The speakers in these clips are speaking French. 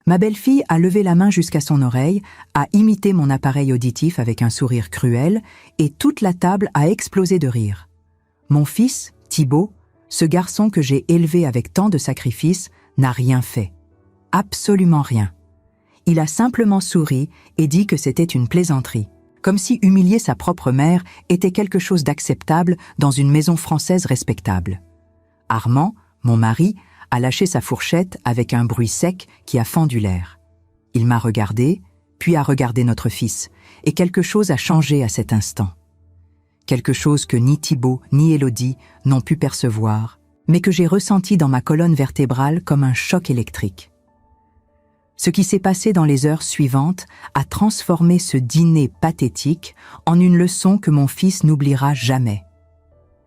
Ma belle-fille a levé la main jusqu'à son oreille, a imité mon appareil auditif avec un sourire cruel, et toute la table a explosé de rire. Mon fils, Thibaut, ce garçon que j'ai élevé avec tant de sacrifices, n'a rien fait. Absolument rien. Il a simplement souri et dit que c'était une plaisanterie, comme si humilier sa propre mère était quelque chose d'acceptable dans une maison française respectable. Armand, mon mari, a lâché sa fourchette avec un bruit sec qui a fendu l'air. Il m'a regardé, puis a regardé notre fils, et quelque chose a changé à cet instant. Quelque chose que ni Thibaut ni Élodie n'ont pu percevoir, mais que j'ai ressenti dans ma colonne vertébrale comme un choc électrique. Ce qui s'est passé dans les heures suivantes a transformé ce dîner pathétique en une leçon que mon fils n'oubliera jamais.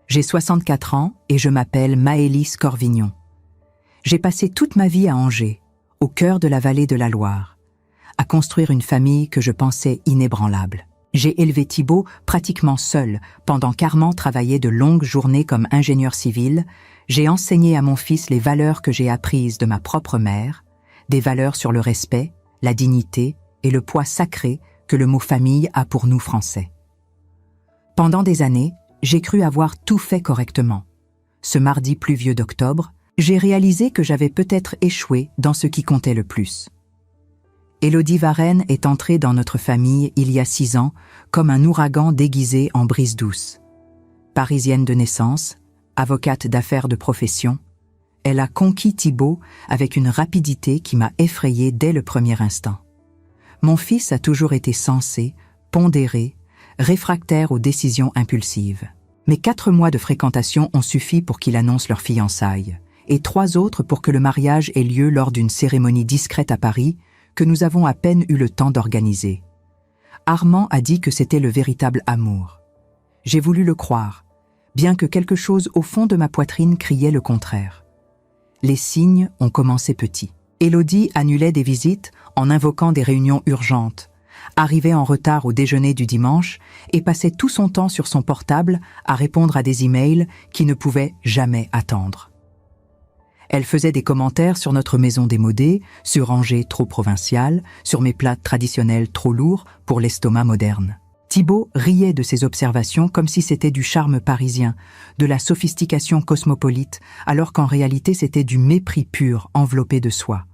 J'ai 64 ans et je m'appelle Maëlys Corvignon. J'ai passé toute ma vie à Angers, au cœur de la vallée de la Loire, à construire une famille que je pensais inébranlable. J'ai élevé Thibaut pratiquement seul, pendant qu'Armand travaillait de longues journées comme ingénieur civil. J'ai enseigné à mon fils les valeurs que j'ai apprises de ma propre mère, des valeurs sur le respect, la dignité et le poids sacré que le mot famille a pour nous Français. Pendant des années, j'ai cru avoir tout fait correctement. Ce mardi pluvieux d'octobre, j'ai réalisé que j'avais peut-être échoué dans ce qui comptait le plus. Élodie Varenne est entrée dans notre famille il y a 6 ans comme un ouragan déguisé en brise douce. Parisienne de naissance, avocate d'affaires de profession, elle a conquis Thibaut avec une rapidité qui m'a effrayé dès le premier instant. Mon fils a toujours été sensé, pondéré, réfractaire aux décisions impulsives. Mais 4 mois de fréquentation ont suffi pour qu'il annonce leur fiançailles, et 3 autres pour que le mariage ait lieu lors d'une cérémonie discrète à Paris que nous avons à peine eu le temps d'organiser. Armand a dit que c'était le véritable amour. J'ai voulu le croire, bien que quelque chose au fond de ma poitrine criait le contraire. Les signes ont commencé petits. Élodie annulait des visites en invoquant des réunions urgentes, arrivait en retard au déjeuner du dimanche et passait tout son temps sur son portable à répondre à des emails qui ne pouvaient jamais attendre. Elle faisait des commentaires sur notre maison démodée, sur Angers trop provincial, sur mes plats traditionnels trop lourds pour l'estomac moderne. Thibaut riait de ces observations comme si c'était du charme parisien, de la sophistication cosmopolite, alors qu'en réalité c'était du mépris pur enveloppé de soi.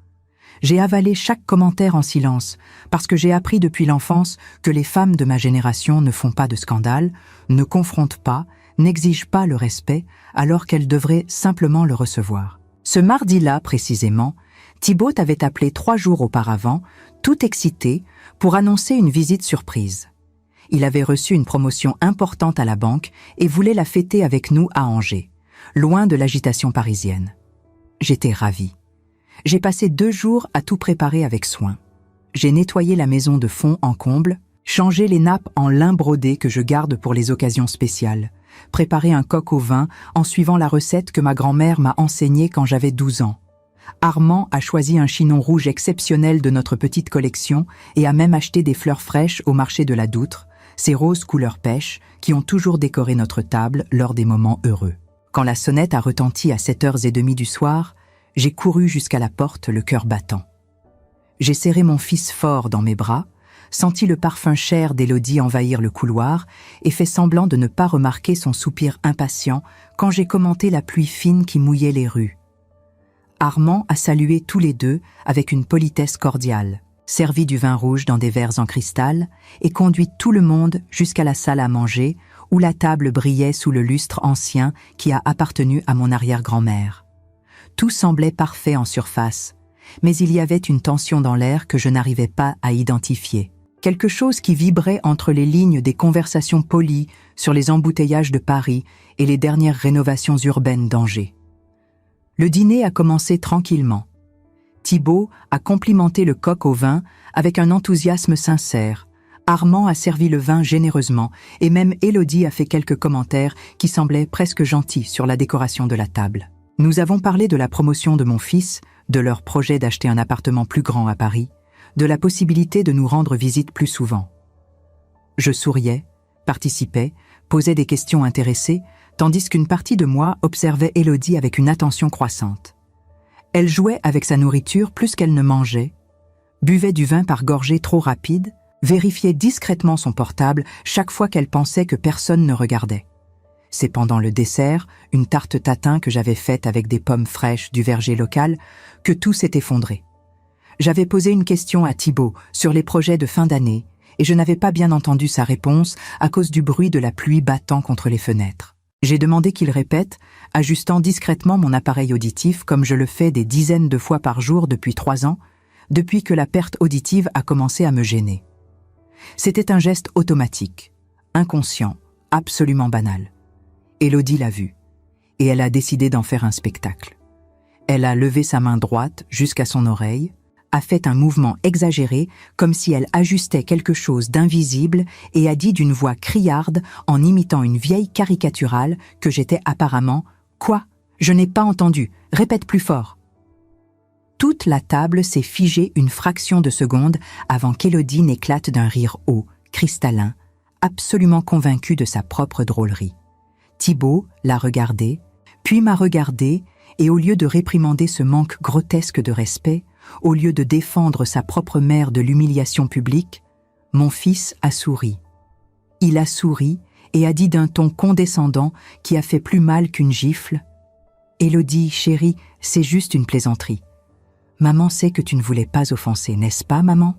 J'ai avalé chaque commentaire en silence, parce que j'ai appris depuis l'enfance que les femmes de ma génération ne font pas de scandale, ne confrontent pas, n'exigent pas le respect, alors qu'elles devraient simplement le recevoir. Ce mardi-là, précisément, Thibaut avait appelé 3 jours auparavant, tout excité, pour annoncer une visite surprise. Il avait reçu une promotion importante à la banque et voulait la fêter avec nous à Angers, loin de l'agitation parisienne. J'étais ravie. J'ai passé 2 jours à tout préparer avec soin. J'ai nettoyé la maison de fond en comble, changé les nappes en lin brodé que je garde pour les occasions spéciales, préparé un coq au vin en suivant la recette que ma grand-mère m'a enseignée quand j'avais 12 ans. Armand a choisi un chinon rouge exceptionnel de notre petite collection et a même acheté des fleurs fraîches au marché de la Doutre, ces roses couleur pêche qui ont toujours décoré notre table lors des moments heureux. Quand la sonnette a retenti à 7h30 du soir, j'ai couru jusqu'à la porte, le cœur battant. J'ai serré mon fils fort dans mes bras, senti le parfum cher d'Élodie envahir le couloir et fait semblant de ne pas remarquer son soupir impatient quand j'ai commenté la pluie fine qui mouillait les rues. Armand a salué tous les deux avec une politesse cordiale, servi du vin rouge dans des verres en cristal et conduit tout le monde jusqu'à la salle à manger où la table brillait sous le lustre ancien qui a appartenu à mon arrière-grand-mère. Tout semblait parfait en surface, mais il y avait une tension dans l'air que je n'arrivais pas à identifier. Quelque chose qui vibrait entre les lignes des conversations polies sur les embouteillages de Paris et les dernières rénovations urbaines d'Angers. Le dîner a commencé tranquillement. Thibaut a complimenté le coq au vin avec un enthousiasme sincère. Armand a servi le vin généreusement et même Élodie a fait quelques commentaires qui semblaient presque gentils sur la décoration de la table. Nous avons parlé de la promotion de mon fils, de leur projet d'acheter un appartement plus grand à Paris, de la possibilité de nous rendre visite plus souvent. Je souriais, participais, posais des questions intéressées, tandis qu'une partie de moi observait Élodie avec une attention croissante. Elle jouait avec sa nourriture plus qu'elle ne mangeait, buvait du vin par gorgées trop rapides, vérifiait discrètement son portable chaque fois qu'elle pensait que personne ne regardait. C'est pendant le dessert, une tarte tatin que j'avais faite avec des pommes fraîches du verger local, que tout s'est effondré. J'avais posé une question à Thibaut sur les projets de fin d'année et je n'avais pas bien entendu sa réponse à cause du bruit de la pluie battant contre les fenêtres. J'ai demandé qu'il répète, ajustant discrètement mon appareil auditif comme je le fais des dizaines de fois par jour depuis 3 ans, depuis que la perte auditive a commencé à me gêner. C'était un geste automatique, inconscient, absolument banal. Élodie l'a vu, et elle a décidé d'en faire un spectacle. Elle a levé sa main droite jusqu'à son oreille, a fait un mouvement exagéré comme si elle ajustait quelque chose d'invisible et a dit d'une voix criarde en imitant une vieille caricaturale que j'étais apparemment « Quoi ? Je n'ai pas entendu, répète plus fort !» Toute la table s'est figée une fraction de seconde avant qu'Élodie n'éclate d'un rire haut, cristallin, absolument convaincue de sa propre drôlerie. Thibaut l'a regardée, puis m'a regardée, et au lieu de réprimander ce manque grotesque de respect, au lieu de défendre sa propre mère de l'humiliation publique, mon fils a souri. Il a souri et a dit d'un ton condescendant qui a fait plus mal qu'une gifle « Élodie, chérie, c'est juste une plaisanterie. Maman sait que tu ne voulais pas offenser, n'est-ce pas, maman ?»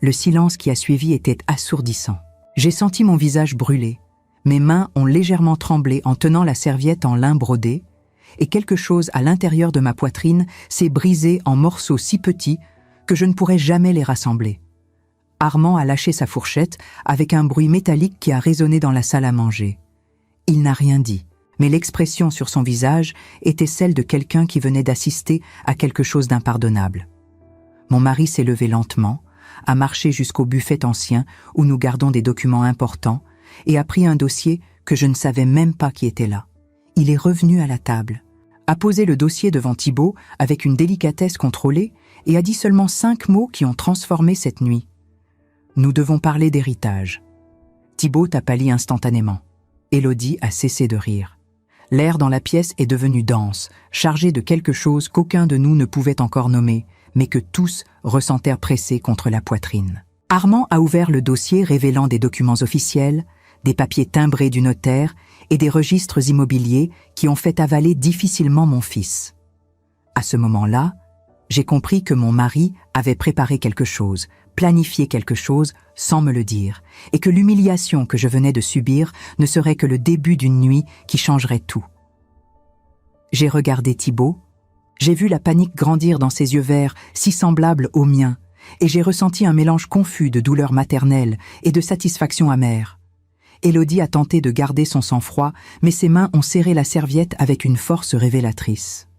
Le silence qui a suivi était assourdissant. J'ai senti mon visage brûler. Mes mains ont légèrement tremblé en tenant la serviette en lin brodé, et quelque chose à l'intérieur de ma poitrine s'est brisé en morceaux si petits que je ne pourrais jamais les rassembler. Armand a lâché sa fourchette avec un bruit métallique qui a résonné dans la salle à manger. Il n'a rien dit, mais l'expression sur son visage était celle de quelqu'un qui venait d'assister à quelque chose d'impardonnable. Mon mari s'est levé lentement, a marché jusqu'au buffet ancien où nous gardons des documents importants et a pris un dossier que je ne savais même pas qui était là. Il est revenu à la table, a posé le dossier devant Thibaut avec une délicatesse contrôlée et a dit seulement 5 mots qui ont transformé cette nuit. Nous devons parler d'héritage. Thibaut a pâli instantanément. Élodie a cessé de rire. L'air dans la pièce est devenu dense, chargé de quelque chose qu'aucun de nous ne pouvait encore nommer, mais que tous ressentèrent pressé contre la poitrine. Armand a ouvert le dossier révélant des documents officiels, des papiers timbrés du notaire et des registres immobiliers qui ont fait avaler difficilement mon fils. À ce moment-là, j'ai compris que mon mari avait préparé quelque chose, planifié quelque chose sans me le dire, et que l'humiliation que je venais de subir ne serait que le début d'une nuit qui changerait tout. J'ai regardé Thibaut, j'ai vu la panique grandir dans ses yeux verts, si semblables aux miens, et j'ai ressenti un mélange confus de douleur maternelle et de satisfaction amère. Élodie a tenté de garder son sang-froid, mais ses mains ont serré la serviette avec une force révélatrice.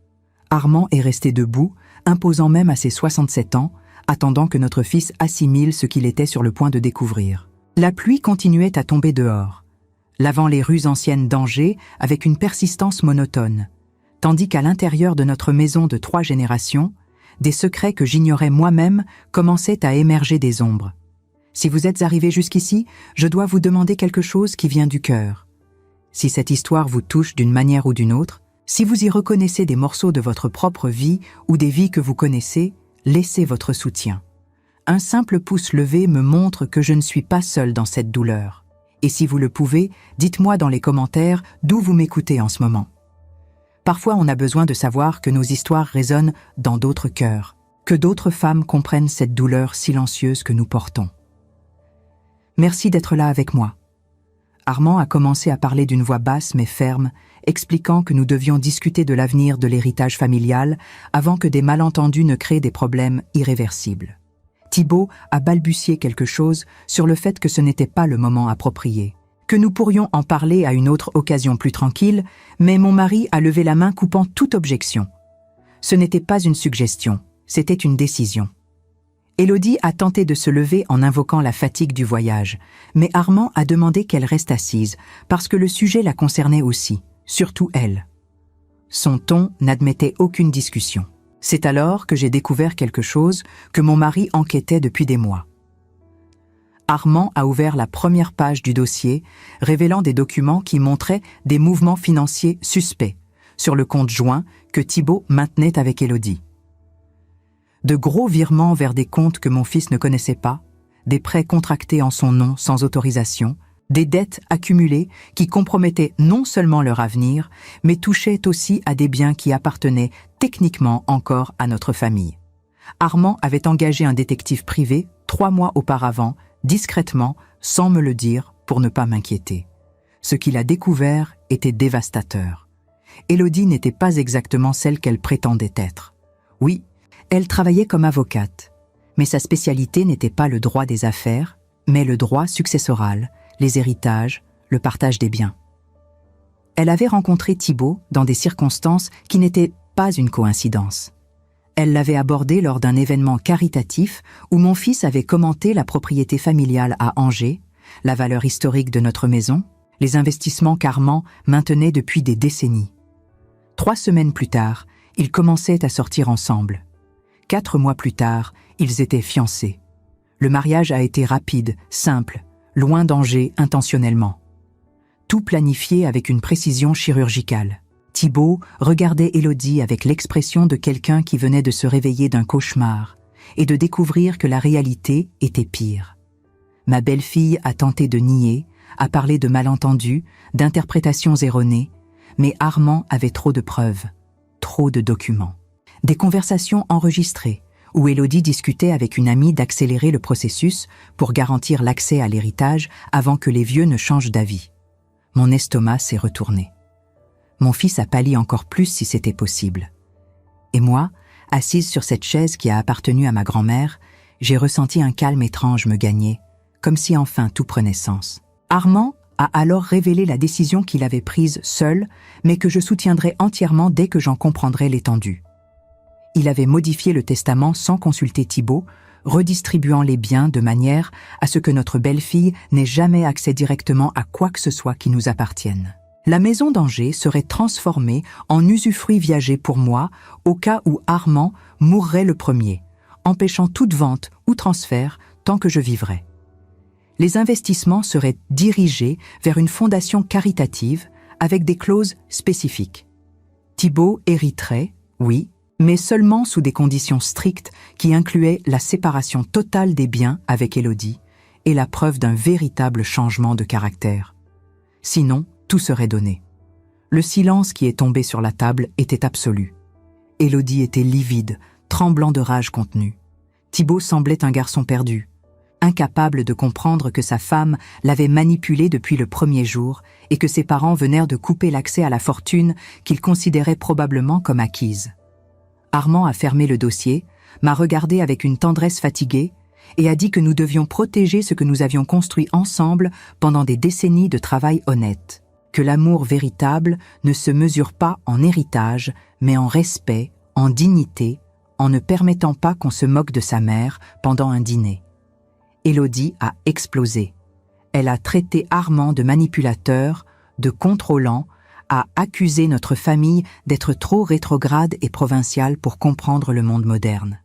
Armand est resté debout, imposant même à ses 67 ans, attendant que notre fils assimile ce qu'il était sur le point de découvrir. La pluie continuait à tomber dehors, lavant les rues anciennes d'Angers avec une persistance monotone, tandis qu'à l'intérieur de notre maison de 3 générations, des secrets que j'ignorais moi-même commençaient à émerger des ombres. Si vous êtes arrivé jusqu'ici, je dois vous demander quelque chose qui vient du cœur. Si cette histoire vous touche d'une manière ou d'une autre, si vous y reconnaissez des morceaux de votre propre vie ou des vies que vous connaissez, laissez votre soutien. Un simple pouce levé me montre que je ne suis pas seul dans cette douleur. Et si vous le pouvez, dites-moi dans les commentaires d'où vous m'écoutez en ce moment. Parfois, on a besoin de savoir que nos histoires résonnent dans d'autres cœurs, que d'autres femmes comprennent cette douleur silencieuse que nous portons. Merci d'être là avec moi. Armand a commencé à parler d'une voix basse mais ferme, expliquant que nous devions discuter de l'avenir de l'héritage familial avant que des malentendus ne créent des problèmes irréversibles. Thibaut a balbutié quelque chose sur le fait que ce n'était pas le moment approprié, que nous pourrions en parler à une autre occasion plus tranquille, mais mon mari a levé la main coupant toute objection. Ce n'était pas une suggestion, c'était une décision. Élodie a tenté de se lever en invoquant la fatigue du voyage, mais Armand a demandé qu'elle reste assise, parce que le sujet la concernait aussi, surtout elle. Son ton n'admettait aucune discussion. C'est alors que j'ai découvert quelque chose que mon mari enquêtait depuis des mois. Armand a ouvert la première page du dossier, révélant des documents qui montraient des mouvements financiers suspects sur le compte joint que Thibaut maintenait avec Élodie. De gros virements vers des comptes que mon fils ne connaissait pas, des prêts contractés en son nom sans autorisation, des dettes accumulées qui compromettaient non seulement leur avenir, mais touchaient aussi à des biens qui appartenaient techniquement encore à notre famille. Armand avait engagé un détective privé 3 mois auparavant, discrètement, sans me le dire, pour ne pas m'inquiéter. Ce qu'il a découvert était dévastateur. Élodie n'était pas exactement celle qu'elle prétendait être. Oui, elle travaillait comme avocate, mais sa spécialité n'était pas le droit des affaires, mais le droit successoral, les héritages, le partage des biens. Elle avait rencontré Thibault dans des circonstances qui n'étaient pas une coïncidence. Elle l'avait abordé lors d'un événement caritatif où mon fils avait commenté la propriété familiale à Angers, la valeur historique de notre maison, les investissements qu'Armand maintenait depuis des décennies. 3 semaines plus tard, ils commençaient à sortir ensemble. 4 mois plus tard, ils étaient fiancés. Le mariage a été rapide, simple, loin d'Angers intentionnellement. Tout planifié avec une précision chirurgicale. Thibault regardait Élodie avec l'expression de quelqu'un qui venait de se réveiller d'un cauchemar et de découvrir que la réalité était pire. Ma belle-fille a tenté de nier, a parlé de malentendus, d'interprétations erronées, mais Armand avait trop de preuves, trop de documents. Des conversations enregistrées, où Élodie discutait avec une amie d'accélérer le processus pour garantir l'accès à l'héritage avant que les vieux ne changent d'avis. Mon estomac s'est retourné. Mon fils a pâli encore plus si c'était possible. Et moi, assise sur cette chaise qui a appartenu à ma grand-mère, j'ai ressenti un calme étrange me gagner, comme si enfin tout prenait sens. Armand a alors révélé la décision qu'il avait prise seul, mais que je soutiendrai entièrement dès que j'en comprendrai l'étendue. Il avait modifié le testament sans consulter Thibault, redistribuant les biens de manière à ce que notre belle-fille n'ait jamais accès directement à quoi que ce soit qui nous appartienne. La maison d'Angers serait transformée en usufruit viager pour moi au cas où Armand mourrait le premier, empêchant toute vente ou transfert tant que je vivrais. Les investissements seraient dirigés vers une fondation caritative avec des clauses spécifiques. Thibault hériterait, oui, mais seulement sous des conditions strictes qui incluaient la séparation totale des biens avec Élodie et la preuve d'un véritable changement de caractère. Sinon, tout serait donné. Le silence qui est tombé sur la table était absolu. Élodie était livide, tremblant de rage contenue. Thibault semblait un garçon perdu, incapable de comprendre que sa femme l'avait manipulé depuis le premier jour et que ses parents venèrent de couper l'accès à la fortune qu'il considérait probablement comme acquise. Armand a fermé le dossier, m'a regardé avec une tendresse fatiguée et a dit que nous devions protéger ce que nous avions construit ensemble pendant des décennies de travail honnête, que l'amour véritable ne se mesure pas en héritage, mais en respect, en dignité, en ne permettant pas qu'on se moque de sa mère pendant un dîner. Élodie a explosé. Elle a traité Armand de manipulateur, de contrôlant, a accusé notre famille d'être trop rétrograde et provinciale pour comprendre le monde moderne.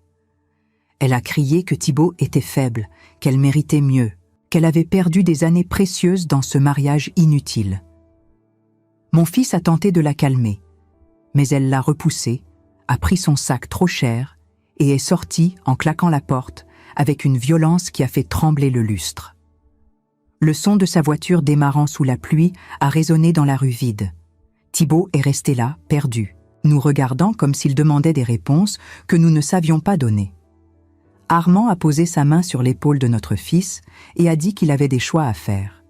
Elle a crié que Thibault était faible, qu'elle méritait mieux, qu'elle avait perdu des années précieuses dans ce mariage inutile. Mon fils a tenté de la calmer, mais elle l'a repoussé, a pris son sac trop cher et est sortie en claquant la porte avec une violence qui a fait trembler le lustre. Le son de sa voiture démarrant sous la pluie a résonné dans la rue vide. Thibault est resté là, perdu, nous regardant comme s'il demandait des réponses que nous ne savions pas donner. Armand a posé sa main sur l'épaule de notre fils et a dit qu'il avait des choix à faire.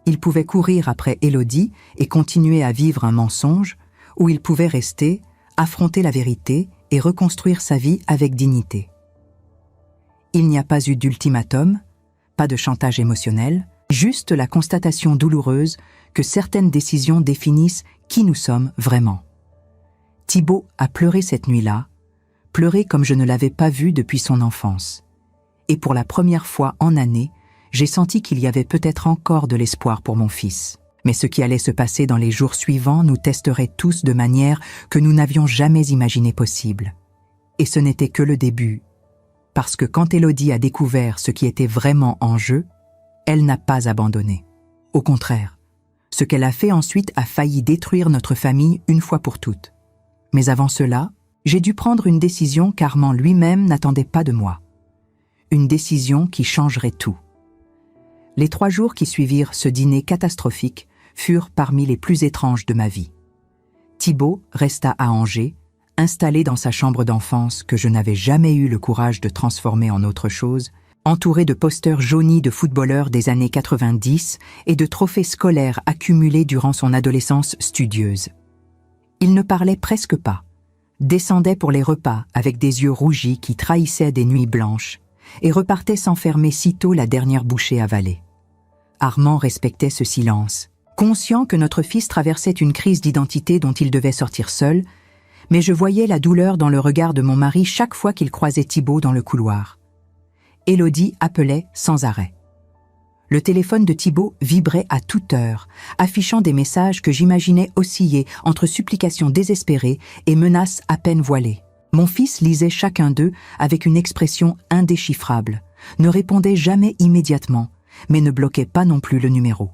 Il pouvait courir après Élodie et continuer à vivre un mensonge, ou il pouvait rester, affronter la vérité et reconstruire sa vie avec dignité. Il n'y a pas eu d'ultimatum, pas de chantage émotionnel, juste la constatation douloureuse que certaines décisions définissent qui nous sommes vraiment. Thibault a pleuré cette nuit-là, pleuré comme je ne l'avais pas vu depuis son enfance. Et pour la première fois en années, j'ai senti qu'il y avait peut-être encore de l'espoir pour mon fils. Mais ce qui allait se passer dans les jours suivants nous testerait tous de manière que nous n'avions jamais imaginé possible. Et ce n'était que le début, parce que quand Élodie a découvert ce qui était vraiment en jeu, elle n'a pas abandonné. Au contraire, ce qu'elle a fait ensuite a failli détruire notre famille une fois pour toutes. Mais avant cela, J'ai dû prendre une décision qu'Armand lui-même n'attendait pas de moi. Une décision qui changerait tout. Les 3 jours qui suivirent ce dîner catastrophique furent parmi les plus étranges de ma vie. Thibaut resta à Angers, installé dans sa chambre d'enfance que je n'avais jamais eu le courage de transformer en autre chose, entouré de posters jaunis de footballeurs des années 90 et de trophées scolaires accumulés durant son adolescence studieuse. Il ne parlait presque pas, descendait pour les repas avec des yeux rougis qui trahissaient des nuits blanches et repartait s'enfermer sitôt la dernière bouchée avalée. Armand respectait ce silence, conscient que notre fils traversait une crise d'identité dont il devait sortir seul, mais je voyais la douleur dans le regard de mon mari chaque fois qu'il croisait Thibaut dans le couloir. Élodie appelait sans arrêt. Le téléphone de Thibaut vibrait à toute heure, affichant des messages que j'imaginais osciller entre supplications désespérées et menaces à peine voilées. Mon fils lisait chacun d'eux avec une expression indéchiffrable, ne répondait jamais immédiatement, mais ne bloquait pas non plus le numéro.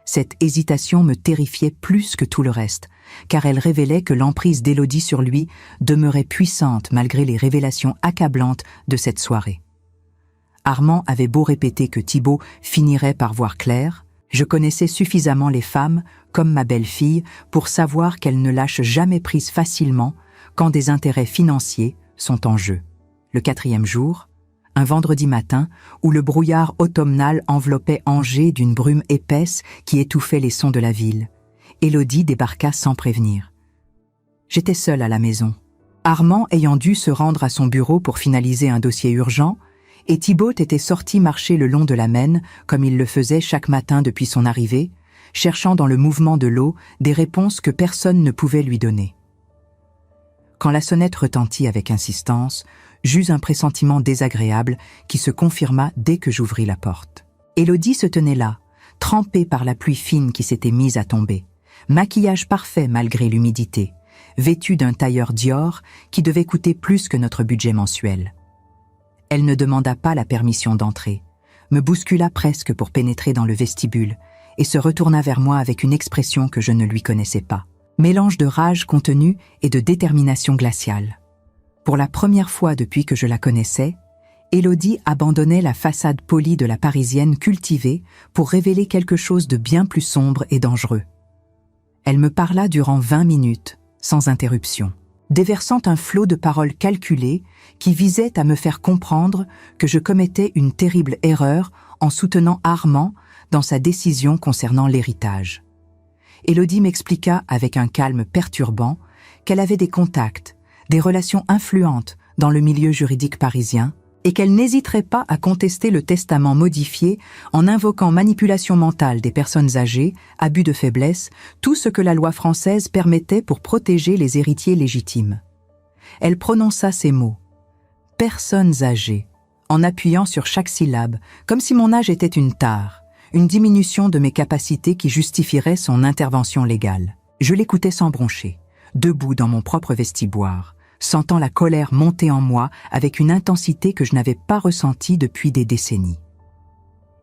Cette hésitation me terrifiait plus que tout le reste, car elle révélait que l'emprise d'Élodie sur lui demeurait puissante malgré les révélations accablantes de cette soirée. Armand avait beau répéter que Thibaut finirait par voir clair, je connaissais suffisamment les femmes, comme ma belle-fille, pour savoir qu'elles ne lâchent jamais prise facilement quand des intérêts financiers sont en jeu. Le 4e jour, un vendredi matin, où le brouillard automnal enveloppait Angers d'une brume épaisse qui étouffait les sons de la ville, Élodie débarqua sans prévenir. J'étais seule à la maison, Armand ayant dû se rendre à son bureau pour finaliser un dossier urgent, et Thibaut était sorti marcher le long de la Maine, comme il le faisait chaque matin depuis son arrivée, cherchant dans le mouvement de l'eau des réponses que personne ne pouvait lui donner. Quand la sonnette retentit avec insistance, j'eus un pressentiment désagréable qui se confirma dès que j'ouvris la porte. Élodie se tenait là, trempée par la pluie fine qui s'était mise à tomber, maquillage parfait malgré l'humidité, vêtue d'un tailleur Dior qui devait coûter plus que notre budget mensuel. Elle ne demanda pas la permission d'entrer, me bouscula presque pour pénétrer dans le vestibule et se retourna vers moi avec une expression que je ne lui connaissais pas. Mélange de rage contenue et de détermination glaciale. Pour la première fois depuis que je la connaissais, Élodie abandonnait la façade polie de la Parisienne cultivée pour révéler quelque chose de bien plus sombre et dangereux. Elle me parla durant 20 minutes, sans interruption, déversant un flot de paroles calculées qui visaient à me faire comprendre que je commettais une terrible erreur en soutenant Armand dans sa décision concernant l'héritage. Élodie m'expliqua avec un calme perturbant qu'elle avait des contacts, des relations influentes dans le milieu juridique parisien et qu'elle n'hésiterait pas à contester le testament modifié en invoquant manipulation mentale des personnes âgées, abus de faiblesse, tout ce que la loi française permettait pour protéger les héritiers légitimes. Elle prononça ces mots « personnes âgées » en appuyant sur chaque syllabe, comme si mon âge était une tare. Une diminution de mes capacités qui justifierait son intervention légale. Je l'écoutais sans broncher, debout dans mon propre vestiboire, sentant la colère monter en moi avec une intensité que je n'avais pas ressentie depuis des décennies.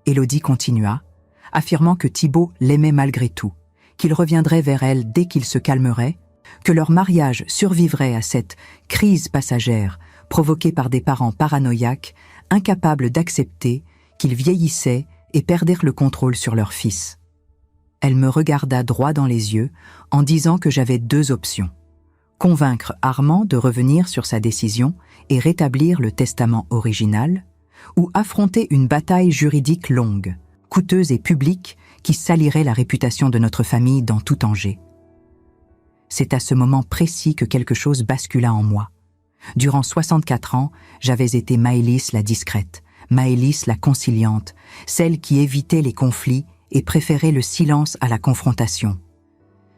Élodie continua, affirmant que Thibaut l'aimait malgré tout, qu'il reviendrait vers elle dès qu'il se calmerait, que leur mariage survivrait à cette crise passagère provoquée par des parents paranoïaques, incapables d'accepter qu'ils vieillissaient et perdirent le contrôle sur leur fils. Elle me regarda droit dans les yeux en disant que j'avais 2 options. Convaincre Armand de revenir sur sa décision et rétablir le testament original, ou affronter une bataille juridique longue, coûteuse et publique qui salirait la réputation de notre famille dans tout Angers. C'est à ce moment précis que quelque chose bascula en moi. Durant 64 ans, j'avais été Maëlys la discrète, Maëlys la conciliante, celle qui évitait les conflits et préférait le silence à la confrontation.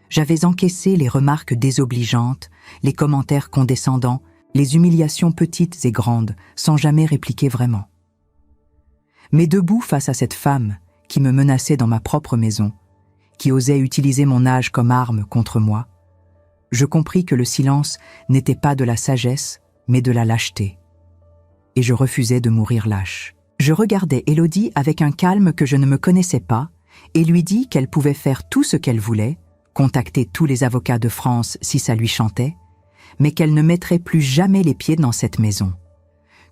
J'avais encaissé les remarques désobligeantes, les commentaires condescendants, les humiliations petites et grandes, sans jamais répliquer vraiment. Mais debout face à cette femme qui me menaçait dans ma propre maison, qui osait utiliser mon âge comme arme contre moi, je compris que le silence n'était pas de la sagesse, mais de la lâcheté. Et je refusais de mourir lâche. Je regardais Élodie avec un calme que je ne me connaissais pas et lui dis qu'elle pouvait faire tout ce qu'elle voulait, contacter tous les avocats de France si ça lui chantait, mais qu'elle ne mettrait plus jamais les pieds dans cette maison.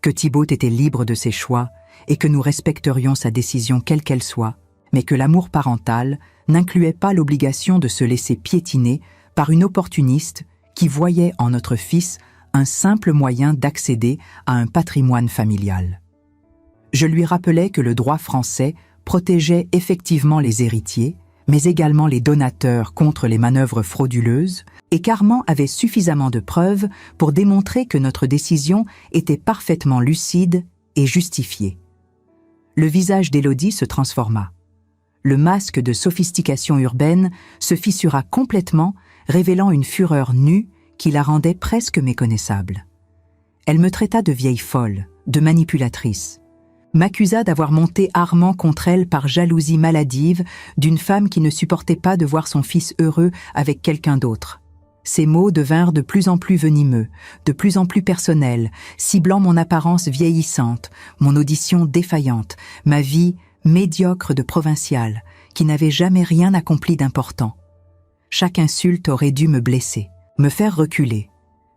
Que Thibaut était libre de ses choix et que nous respecterions sa décision quelle qu'elle soit, mais que l'amour parental n'incluait pas l'obligation de se laisser piétiner par une opportuniste qui voyait en notre fils un simple moyen d'accéder à un patrimoine familial. Je lui rappelais que le droit français protégeait effectivement les héritiers, mais également les donateurs contre les manœuvres frauduleuses, et qu'Armand avait suffisamment de preuves pour démontrer que notre décision était parfaitement lucide et justifiée. Le visage d'Élodie se transforma. Le masque de sophistication urbaine se fissura complètement, révélant une fureur nue qui la rendait presque méconnaissable. Elle me traita de vieille folle, de manipulatrice, m'accusa d'avoir monté Armand contre elle par jalousie maladive d'une femme qui ne supportait pas de voir son fils heureux avec quelqu'un d'autre. Ces mots devinrent de plus en plus venimeux, de plus en plus personnels, ciblant mon apparence vieillissante, mon audition défaillante, ma vie médiocre de provinciale, qui n'avait jamais rien accompli d'important. Chaque insulte aurait dû me blesser, me faire reculer.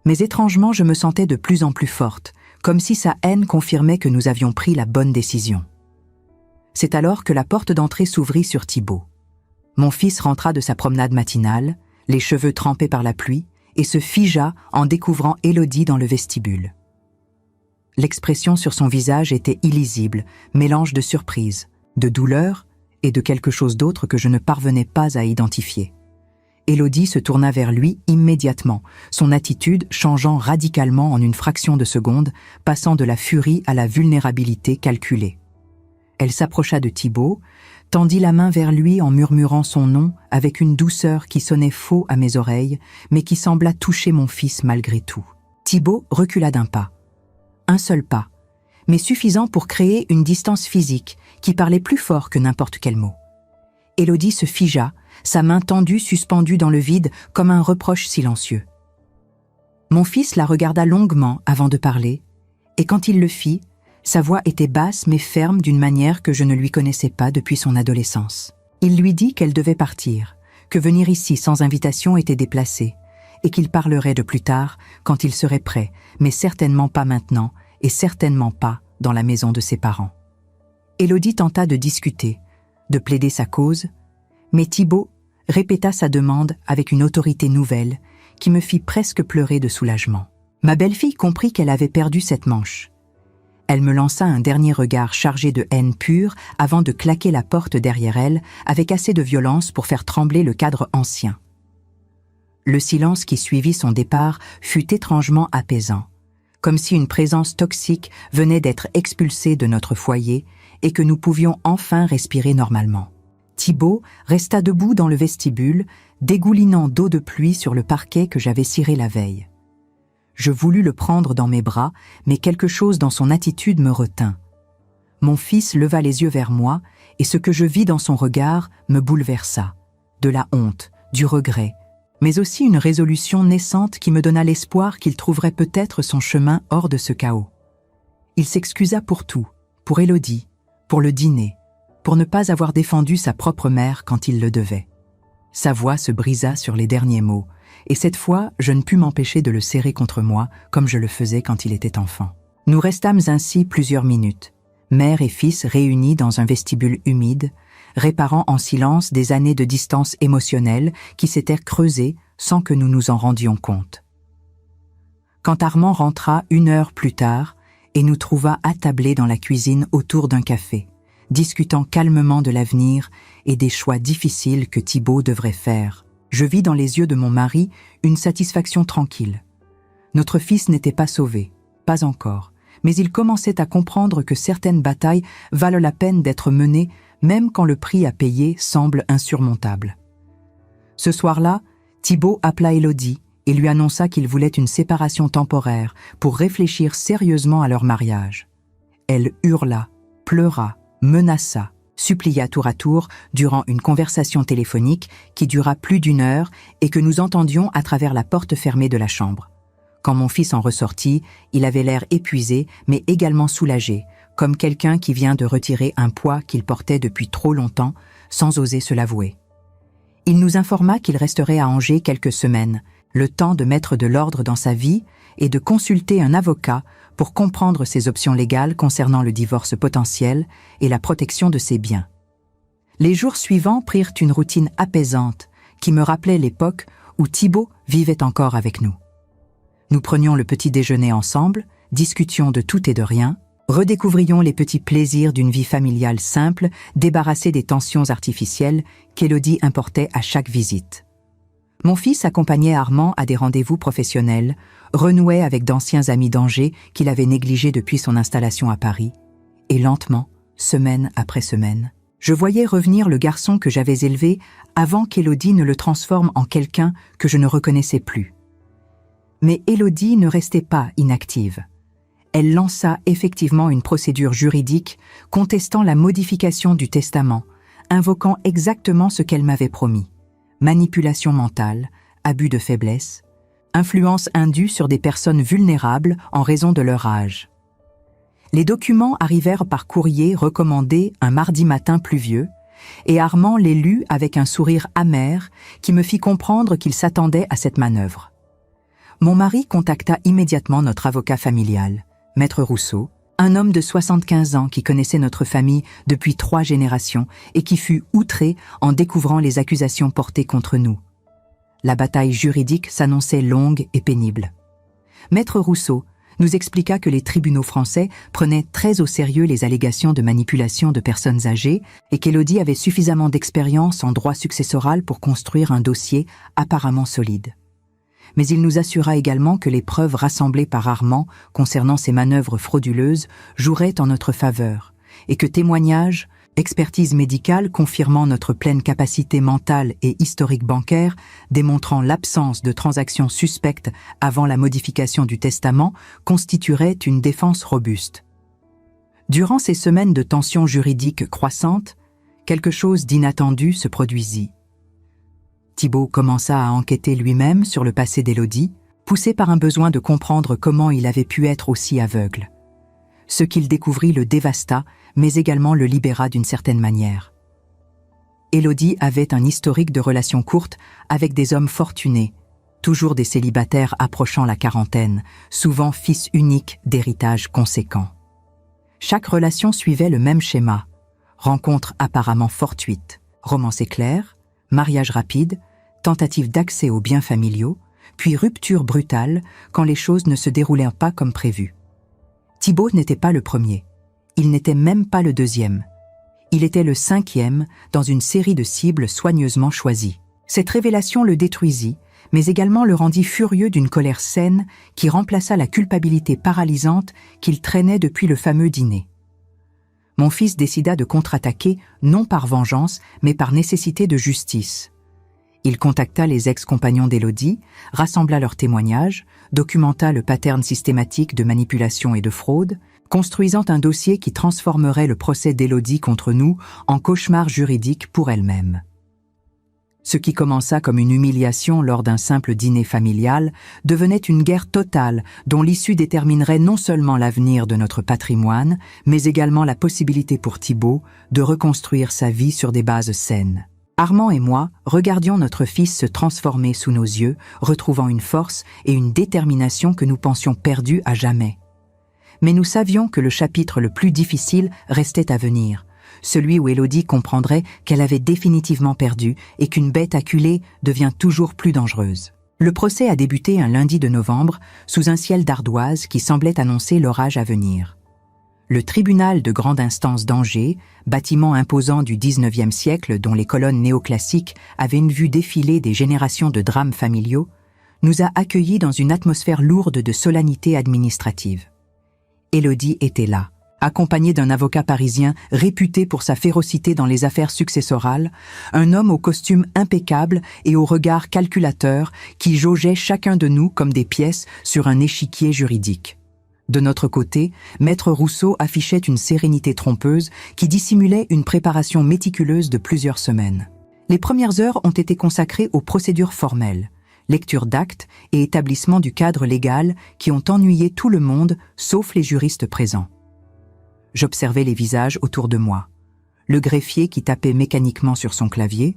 Mais étrangement, je me sentais de plus en plus forte, comme si sa haine confirmait que nous avions pris la bonne décision. C'est alors que la porte d'entrée s'ouvrit sur Thibaut. Mon fils rentra de sa promenade matinale, les cheveux trempés par la pluie, et se figea en découvrant Élodie dans le vestibule. L'expression sur son visage était illisible, mélange de surprise, de douleur et de quelque chose d'autre que je ne parvenais pas à identifier. Élodie se tourna vers lui immédiatement, son attitude changeant radicalement en une fraction de seconde, passant de la furie à la vulnérabilité calculée. Elle s'approcha de Thibaut, tendit la main vers lui en murmurant son nom avec une douceur qui sonnait faux à mes oreilles, mais qui sembla toucher mon fils malgré tout. Thibaut recula d'un pas. Un seul pas, mais suffisant pour créer une distance physique qui parlait plus fort que n'importe quel mot. Élodie se figea, sa main tendue suspendue dans le vide comme un reproche silencieux. Mon fils la regarda longuement avant de parler, et quand il le fit, sa voix était basse mais ferme d'une manière que je ne lui connaissais pas depuis son adolescence. Il lui dit qu'elle devait partir, que venir ici sans invitation était déplacé, et qu'il parlerait de plus tard quand il serait prêt, mais certainement pas maintenant, et certainement pas dans la maison de ses parents. Élodie tenta de discuter, de plaider sa cause, mais Thibaut répéta sa demande avec une autorité nouvelle qui me fit presque pleurer de soulagement. Ma belle-fille comprit qu'elle avait perdu cette manche. Elle me lança un dernier regard chargé de haine pure avant de claquer la porte derrière elle avec assez de violence pour faire trembler le cadre ancien. Le silence qui suivit son départ fut étrangement apaisant, comme si une présence toxique venait d'être expulsée de notre foyer et que nous pouvions enfin respirer normalement. Thibaut resta debout dans le vestibule, dégoulinant d'eau de pluie sur le parquet que j'avais ciré la veille. Je voulus le prendre dans mes bras, mais quelque chose dans son attitude me retint. Mon fils leva les yeux vers moi, et ce que je vis dans son regard me bouleversa. De la honte, du regret, mais aussi une résolution naissante qui me donna l'espoir qu'il trouverait peut-être son chemin hors de ce chaos. Il s'excusa pour tout, pour Élodie, pour le dîner, pour ne pas avoir défendu sa propre mère quand il le devait. Sa voix se brisa sur les derniers mots, et cette fois, je ne pus m'empêcher de le serrer contre moi, comme je le faisais quand il était enfant. Nous restâmes ainsi plusieurs minutes, mère et fils réunis dans un vestibule humide, réparant en silence des années de distance émotionnelle qui s'étaient creusées sans que nous nous en rendions compte. Quand Armand rentra 1 heure plus tard et nous trouva attablés dans la cuisine autour d'un café, discutant calmement de l'avenir et des choix difficiles que Thibaut devrait faire, je vis dans les yeux de mon mari une satisfaction tranquille. Notre fils n'était pas sauvé, pas encore, mais il commençait à comprendre que certaines batailles valent la peine d'être menées même quand le prix à payer semble insurmontable. Ce soir-là, Thibaut appela Élodie et lui annonça qu'il voulait une séparation temporaire pour réfléchir sérieusement à leur mariage. Elle hurla, pleura, menaça, supplia tour à tour durant une conversation téléphonique qui dura plus d'1 heure et que nous entendions à travers la porte fermée de la chambre. Quand mon fils en ressortit, il avait l'air épuisé mais également soulagé, comme quelqu'un qui vient de retirer un poids qu'il portait depuis trop longtemps sans oser se l'avouer. Il nous informa qu'il resterait à Angers quelques semaines Le temps de mettre de l'ordre dans sa vie et de consulter un avocat pour comprendre ses options légales concernant le divorce potentiel et la protection de ses biens. Les jours suivants prirent une routine apaisante qui me rappelait l'époque où Thibaut vivait encore avec nous. Nous prenions le petit déjeuner ensemble, discutions de tout et de rien, redécouvrions les petits plaisirs d'une vie familiale simple, débarrassée des tensions artificielles qu'Élodie importait à chaque visite. Mon fils accompagnait Armand à des rendez-vous professionnels, renouait avec d'anciens amis d'Angers qu'il avait négligés depuis son installation à Paris, et lentement, semaine après semaine, je voyais revenir le garçon que j'avais élevé avant qu'Élodie ne le transforme en quelqu'un que je ne reconnaissais plus. Mais Élodie ne restait pas inactive. Elle lança effectivement une procédure juridique contestant la modification du testament, invoquant exactement ce qu'elle m'avait promis. Manipulation mentale, abus de faiblesse, influence indue sur des personnes vulnérables en raison de leur âge. Les documents arrivèrent par courrier recommandé un mardi matin pluvieux, et Armand les lut avec un sourire amer qui me fit comprendre qu'il s'attendait à cette manœuvre. Mon mari contacta immédiatement notre avocat familial, Maître Rousseau, un homme de 75 ans qui connaissait notre famille depuis 3 générations et qui fut outré en découvrant les accusations portées contre nous. La bataille juridique s'annonçait longue et pénible. Maître Rousseau nous expliqua que les tribunaux français prenaient très au sérieux les allégations de manipulation de personnes âgées et qu'Élodie avait suffisamment d'expérience en droit successoral pour construire un dossier apparemment solide. Mais il nous assura également que les preuves rassemblées par Armand concernant ces manœuvres frauduleuses joueraient en notre faveur et que témoignages, expertise médicale confirmant notre pleine capacité mentale et historique bancaire, démontrant l'absence de transactions suspectes avant la modification du testament, constitueraient une défense robuste. Durant ces semaines de tensions juridiques croissantes, quelque chose d'inattendu se produisit. Thibaut commença à enquêter lui-même sur le passé d'Élodie, poussé par un besoin de comprendre comment il avait pu être aussi aveugle. Ce qu'il découvrit le dévasta, mais également le libéra d'une certaine manière. Élodie avait un historique de relations courtes avec des hommes fortunés, toujours des célibataires approchant la quarantaine, souvent fils uniques d'héritage conséquent. Chaque relation suivait le même schéma. Rencontre apparemment fortuite, romance éclair, mariage rapide, tentative d'accès aux biens familiaux, puis rupture brutale quand les choses ne se déroulèrent pas comme prévu. Thibaut n'était pas le premier. Il n'était même pas le deuxième. Il était le 5e dans une série de cibles soigneusement choisies. Cette révélation le détruisit, mais également le rendit furieux d'une colère saine qui remplaça la culpabilité paralysante qu'il traînait depuis le fameux dîner. Mon fils décida de contre-attaquer non par vengeance, mais par nécessité de justice. Il contacta les ex-compagnons d'Élodie, rassembla leurs témoignages, documenta le pattern systématique de manipulation et de fraude, construisant un dossier qui transformerait le procès d'Élodie contre nous en cauchemar juridique pour elle-même. Ce qui commença comme une humiliation lors d'un simple dîner familial devenait une guerre totale dont l'issue déterminerait non seulement l'avenir de notre patrimoine, mais également la possibilité pour Thibaut de reconstruire sa vie sur des bases saines. Armand et moi regardions notre fils se transformer sous nos yeux, retrouvant une force et une détermination que nous pensions perdues à jamais. Mais nous savions que le chapitre le plus difficile restait à venir, celui où Élodie comprendrait qu'elle avait définitivement perdu et qu'une bête acculée devient toujours plus dangereuse. Le procès a débuté un lundi de novembre, sous un ciel d'ardoise qui semblait annoncer l'orage à venir. Le tribunal de grande instance d'Angers, bâtiment imposant du XIXe siècle dont les colonnes néoclassiques avaient une vue défiler des générations de drames familiaux, nous a accueillis dans une atmosphère lourde de solennité administrative. Élodie était là, accompagnée d'un avocat parisien réputé pour sa férocité dans les affaires successorales, un homme au costume impeccable et au regard calculateur qui jaugeait chacun de nous comme des pièces sur un échiquier juridique. De notre côté, Maître Rousseau affichait une sérénité trompeuse qui dissimulait une préparation méticuleuse de plusieurs semaines. Les premières heures ont été consacrées aux procédures formelles, lecture d'actes et établissement du cadre légal qui ont ennuyé tout le monde, sauf les juristes présents. J'observais les visages autour de moi. Le greffier qui tapait mécaniquement sur son clavier,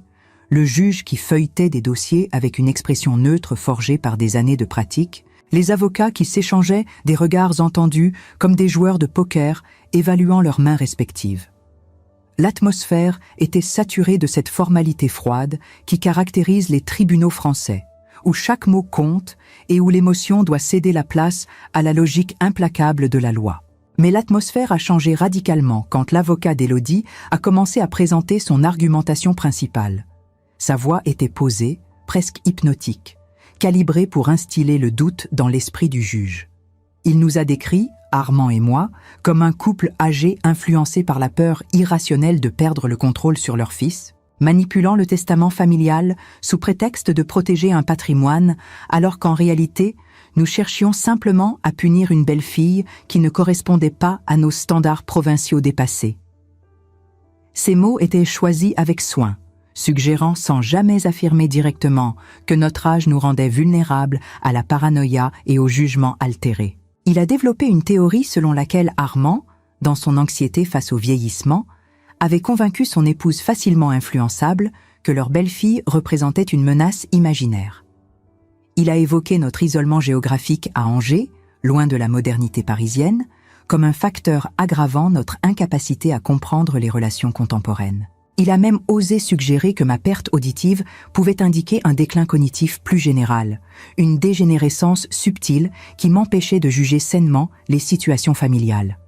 le juge qui feuilletait des dossiers avec une expression neutre forgée par des années de pratique, les avocats qui s'échangeaient des regards entendus comme des joueurs de poker évaluant leurs mains respectives. L'atmosphère était saturée de cette formalité froide qui caractérise les tribunaux français, où chaque mot compte et où l'émotion doit céder la place à la logique implacable de la loi. Mais l'atmosphère a changé radicalement quand l'avocat d'Élodie a commencé à présenter son argumentation principale. Sa voix était posée, presque hypnotique, calibrée pour instiller le doute dans l'esprit du juge. Il nous a décrit, Armand et moi, comme un couple âgé influencé par la peur irrationnelle de perdre le contrôle sur leur fils, manipulant le testament familial sous prétexte de protéger un patrimoine, alors qu'en réalité, nous cherchions simplement à punir une belle-fille qui ne correspondait pas à nos standards provinciaux dépassés. Ces mots étaient choisis avec soin, suggérant sans jamais affirmer directement que notre âge nous rendait vulnérables à la paranoïa et au jugement altéré. Il a développé une théorie selon laquelle Armand, dans son anxiété face au vieillissement, avait convaincu son épouse facilement influençable que leur belle-fille représentait une menace imaginaire. Il a évoqué notre isolement géographique à Angers, loin de la modernité parisienne, comme un facteur aggravant notre incapacité à comprendre les relations contemporaines. Il a même osé suggérer que ma perte auditive pouvait indiquer un déclin cognitif plus général, une dégénérescence subtile qui m'empêchait de juger sainement les situations familiales.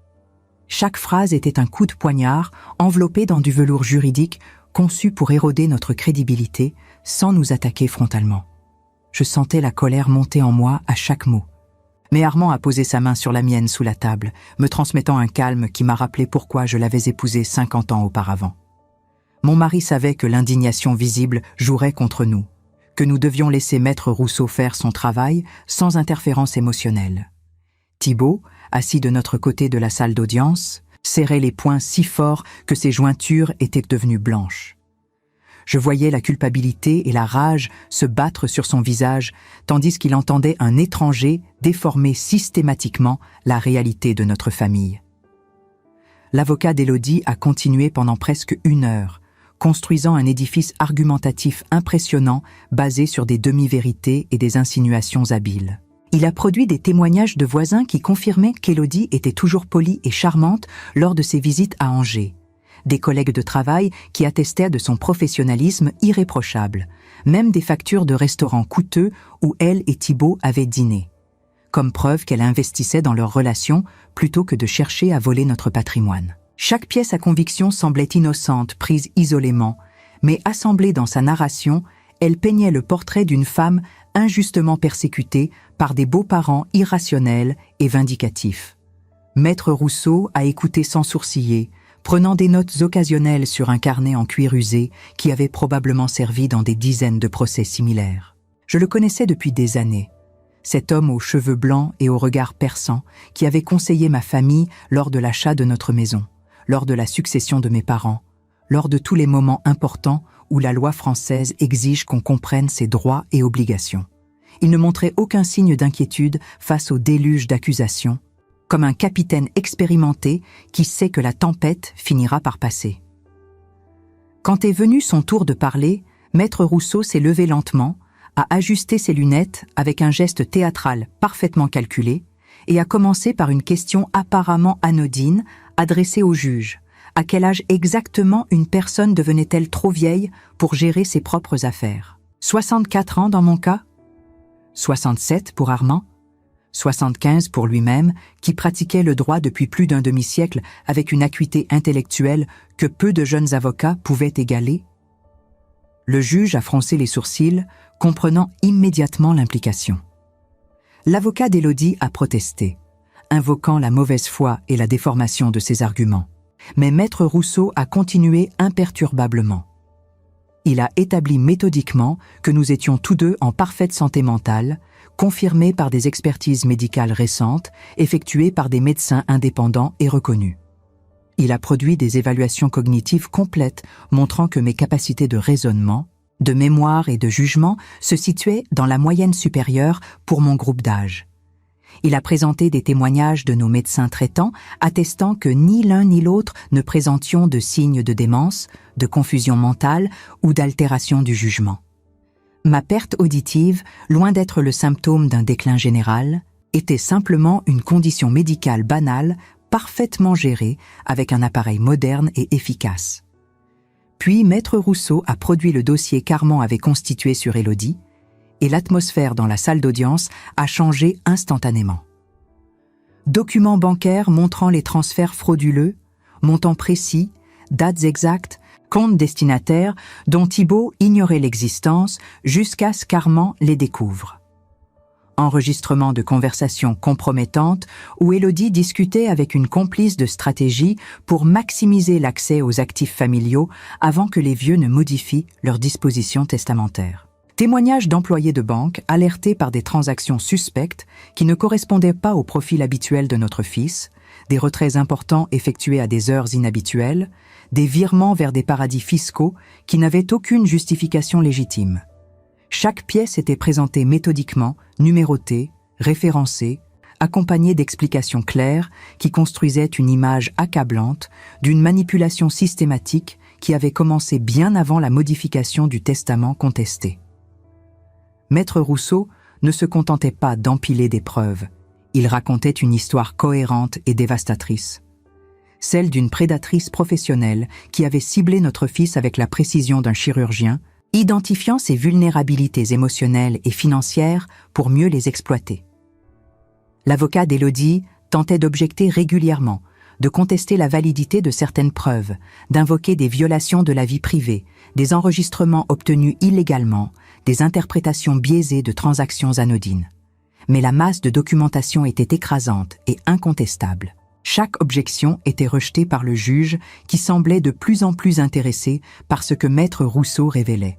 Chaque phrase était un coup de poignard enveloppé dans du velours juridique conçu pour éroder notre crédibilité sans nous attaquer frontalement. Je sentais la colère monter en moi à chaque mot. Mais Armand a posé sa main sur la mienne sous la table, me transmettant un calme qui m'a rappelé pourquoi je l'avais épousé 50 ans auparavant. Mon mari savait que l'indignation visible jouerait contre nous, que nous devions laisser Maître Rousseau faire son travail sans interférence émotionnelle. Thibault, assis de notre côté de la salle d'audience, serrait les poings si fort que ses jointures étaient devenues blanches. Je voyais la culpabilité et la rage se battre sur son visage, tandis qu'il entendait un étranger déformer systématiquement la réalité de notre famille. L'avocat d'Élodie a continué pendant presque 1 heure, construisant un édifice argumentatif impressionnant basé sur des demi-vérités et des insinuations habiles. Il a produit des témoignages de voisins qui confirmaient qu'Élodie était toujours polie et charmante lors de ses visites à Angers, des collègues de travail qui attestaient de son professionnalisme irréprochable, même des factures de restaurants coûteux où elle et Thibault avaient dîné, comme preuve qu'elle investissait dans leur relation plutôt que de chercher à voler notre patrimoine. Chaque pièce à conviction semblait innocente, prise isolément, mais assemblée dans sa narration, elle peignait le portrait d'une femme injustement persécutée par des beaux-parents irrationnels et vindicatifs. Maître Rousseau a écouté sans sourciller, prenant des notes occasionnelles sur un carnet en cuir usé qui avait probablement servi dans des dizaines de procès similaires. Je le connaissais depuis des années. Cet homme aux cheveux blancs et au regard perçant qui avait conseillé ma famille lors de l'achat de notre maison, lors de la succession de mes parents, lors de tous les moments importants où la loi française exige qu'on comprenne ses droits et obligations. Il ne montrait aucun signe d'inquiétude face au déluge d'accusations, comme un capitaine expérimenté qui sait que la tempête finira par passer. Quand est venu son tour de parler, Maître Rousseau s'est levé lentement, a ajusté ses lunettes avec un geste théâtral parfaitement calculé et a commencé par une question apparemment anodine adressée au juge. À quel âge exactement une personne devenait-elle trop vieille pour gérer ses propres affaires? 64 ans dans mon cas? 67 pour Armand? 75 pour lui-même, qui pratiquait le droit depuis plus d'un demi-siècle avec une acuité intellectuelle que peu de jeunes avocats pouvaient égaler? Le juge a froncé les sourcils, comprenant immédiatement l'implication. L'avocat d'Élodie a protesté, invoquant la mauvaise foi et la déformation de ses arguments. Mais Maître Rousseau a continué imperturbablement. Il a établi méthodiquement que nous étions tous deux en parfaite santé mentale, confirmée par des expertises médicales récentes, effectuées par des médecins indépendants et reconnus. Il a produit des évaluations cognitives complètes montrant que mes capacités de raisonnement, de mémoire et de jugement se situaient dans la moyenne supérieure pour mon groupe d'âge. Il a présenté des témoignages de nos médecins traitants attestant que ni l'un ni l'autre ne présentions de signes de démence, de confusion mentale ou d'altération du jugement. Ma perte auditive, loin d'être le symptôme d'un déclin général, était simplement une condition médicale banale, parfaitement gérée avec un appareil moderne et efficace. Puis Maître Rousseau a produit le dossier qu'Armand avait constitué sur Élodie, et l'atmosphère dans la salle d'audience a changé instantanément. Documents bancaires montrant les transferts frauduleux, montants précis, dates exactes, comptes destinataires dont Thibault ignorait l'existence jusqu'à ce qu'Armand les découvre. Enregistrement de conversations compromettantes où Élodie discutait avec une complice de stratégie pour maximiser l'accès aux actifs familiaux avant que les vieux ne modifient leurs dispositions testamentaires. Témoignages d'employés de banque alertés par des transactions suspectes qui ne correspondaient pas au profil habituel de notre fils, des retraits importants effectués à des heures inhabituelles, des virements vers des paradis fiscaux qui n'avaient aucune justification légitime. Chaque pièce était présentée méthodiquement, numérotée, référencée, accompagnée d'explications claires qui construisaient une image accablante d'une manipulation systématique qui avait commencé bien avant la modification du testament contesté. Maître Rousseau ne se contentait pas d'empiler des preuves, il racontait une histoire cohérente et dévastatrice. Celle d'une prédatrice professionnelle qui avait ciblé notre fils avec la précision d'un chirurgien, identifiant ses vulnérabilités émotionnelles et financières pour mieux les exploiter. L'avocat d'Élodie tentait d'objecter régulièrement, de contester la validité de certaines preuves, d'invoquer des violations de la vie privée, des enregistrements obtenus illégalement, des interprétations biaisées de transactions anodines. Mais la masse de documentation était écrasante et incontestable. Chaque objection était rejetée par le juge qui semblait de plus en plus intéressé par ce que Maître Rousseau révélait.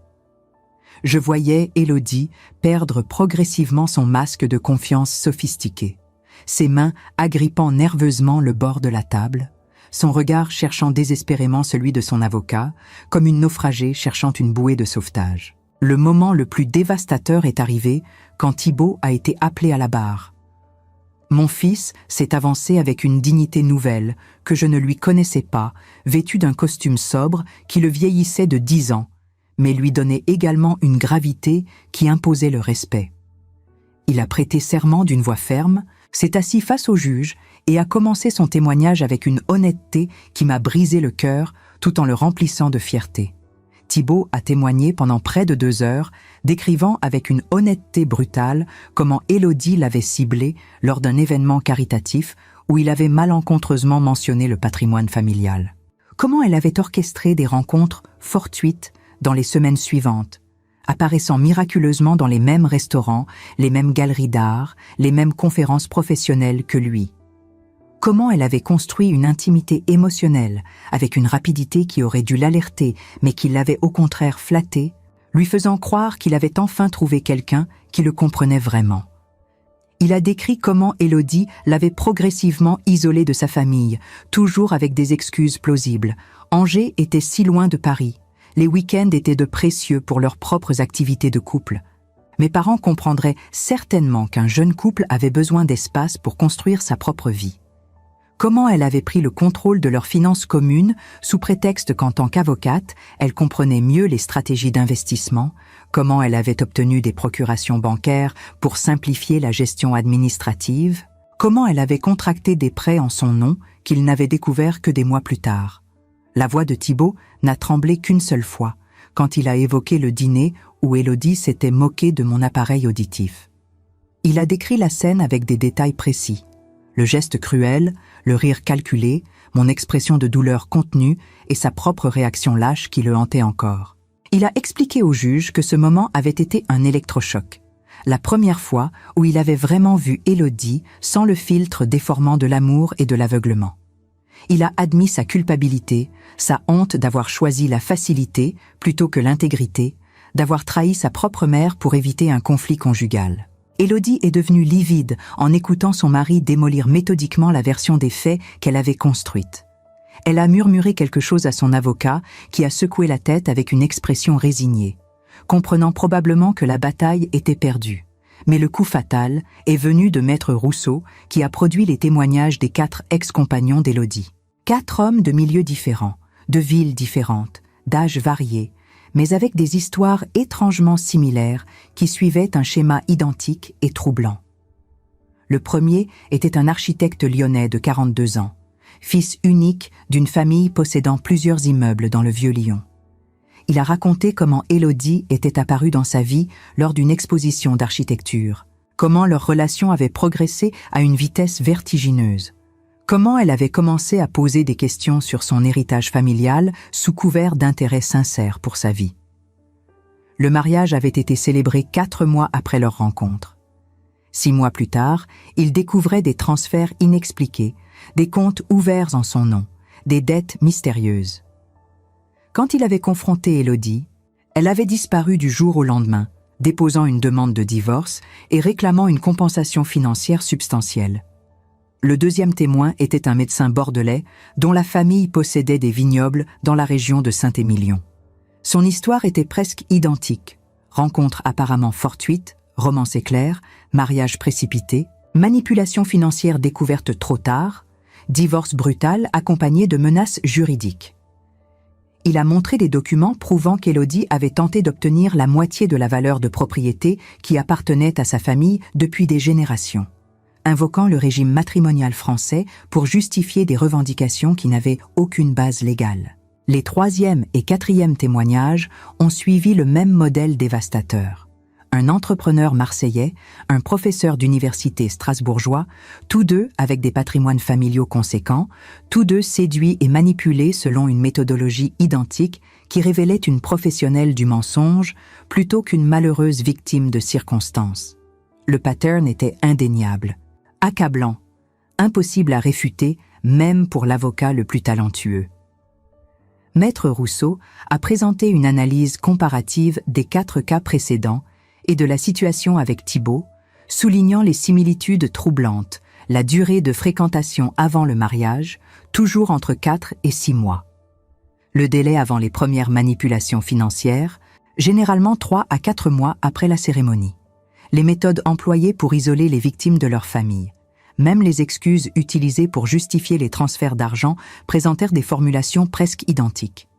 Je voyais Élodie perdre progressivement son masque de confiance sophistiqué, ses mains agrippant nerveusement le bord de la table, son regard cherchant désespérément celui de son avocat, comme une naufragée cherchant une bouée de sauvetage. Le moment le plus dévastateur est arrivé quand Thibault a été appelé à la barre. Mon fils s'est avancé avec une dignité nouvelle que je ne lui connaissais pas, vêtu d'un costume sobre qui le vieillissait de 10 ans, mais lui donnait également une gravité qui imposait le respect. Il a prêté serment d'une voix ferme, s'est assis face au juge et a commencé son témoignage avec une honnêteté qui m'a brisé le cœur tout en le remplissant de fierté. Thibault a témoigné pendant près de 2 heures, décrivant avec une honnêteté brutale comment Élodie l'avait ciblé lors d'un événement caritatif où il avait malencontreusement mentionné le patrimoine familial. Comment elle avait orchestré des rencontres fortuites dans les semaines suivantes, apparaissant miraculeusement dans les mêmes restaurants, les mêmes galeries d'art, les mêmes conférences professionnelles que lui. Comment elle avait construit une intimité émotionnelle, avec une rapidité qui aurait dû l'alerter, mais qui l'avait au contraire flatté, lui faisant croire qu'il avait enfin trouvé quelqu'un qui le comprenait vraiment. Il a décrit comment Élodie l'avait progressivement isolé de sa famille, toujours avec des excuses plausibles. Angers était si loin de Paris. Les week-ends étaient de précieux pour leurs propres activités de couple. Mes parents comprendraient certainement qu'un jeune couple avait besoin d'espace pour construire sa propre vie. Comment elle avait pris le contrôle de leurs finances communes sous prétexte qu'en tant qu'avocate, elle comprenait mieux les stratégies d'investissement, comment elle avait obtenu des procurations bancaires pour simplifier la gestion administrative, comment elle avait contracté des prêts en son nom qu'il n'avait découvert que des mois plus tard. La voix de Thibault n'a tremblé qu'une seule fois, quand il a évoqué le dîner où Élodie s'était moquée de mon appareil auditif. Il a décrit la scène avec des détails précis. Le geste cruel, le rire calculé, mon expression de douleur contenue et sa propre réaction lâche qui le hantait encore. Il a expliqué au juge que ce moment avait été un électrochoc, la première fois où il avait vraiment vu Élodie sans le filtre déformant de l'amour et de l'aveuglement. Il a admis sa culpabilité, sa honte d'avoir choisi la facilité plutôt que l'intégrité, d'avoir trahi sa propre mère pour éviter un conflit conjugal. Élodie est devenue livide en écoutant son mari démolir méthodiquement la version des faits qu'elle avait construite. Elle a murmuré quelque chose à son avocat qui a secoué la tête avec une expression résignée, comprenant probablement que la bataille était perdue, Mais le coup fatal est venu de Maître Rousseau, qui a produit les témoignages des 4 ex-compagnons d'Élodie. 4 hommes de milieux différents, de villes différentes, d'âges variés, mais avec des histoires étrangement similaires qui suivaient un schéma identique et troublant. Le premier était un architecte lyonnais de 42 ans, fils unique d'une famille possédant plusieurs immeubles dans le Vieux-Lyon. Il a raconté comment Élodie était apparue dans sa vie lors d'une exposition d'architecture, comment leur relation avait progressé à une vitesse vertigineuse, comment elle avait commencé à poser des questions sur son héritage familial sous couvert d'intérêt sincère pour sa vie. Le mariage avait été célébré 4 mois après leur rencontre. 6 mois plus tard, il découvrait des transferts inexpliqués, des comptes ouverts en son nom, des dettes mystérieuses. Quand il avait confronté Élodie, elle avait disparu du jour au lendemain, déposant une demande de divorce et réclamant une compensation financière substantielle. Le deuxième témoin était un médecin bordelais dont la famille possédait des vignobles dans la région de Saint-Émilion. Son histoire était presque identique. Rencontre apparemment fortuite, romance éclair, mariage précipité, manipulation financière découverte trop tard, divorce brutal accompagné de menaces juridiques. Il a montré des documents prouvant qu'Élodie avait tenté d'obtenir la moitié de la valeur de propriété qui appartenait à sa famille depuis des générations, invoquant le régime matrimonial français pour justifier des revendications qui n'avaient aucune base légale. Les 3e et 4e témoignages ont suivi le même modèle dévastateur. Un entrepreneur marseillais, un professeur d'université strasbourgeois, tous deux avec des patrimoines familiaux conséquents, tous deux séduits et manipulés selon une méthodologie identique qui révélait une professionnelle du mensonge plutôt qu'une malheureuse victime de circonstances. Le pattern était indéniable, accablant, impossible à réfuter même pour l'avocat le plus talentueux. Maître Rousseau a présenté une analyse comparative des 4 cas précédents et de la situation avec Thibault, soulignant les similitudes troublantes, la durée de fréquentation avant le mariage, toujours entre 4 et 6 mois. Le délai avant les premières manipulations financières, généralement 3 à 4 mois après la cérémonie. Les méthodes employées pour isoler les victimes de leur famille. Même les excuses utilisées pour justifier les transferts d'argent présentèrent des formulations presque identiques.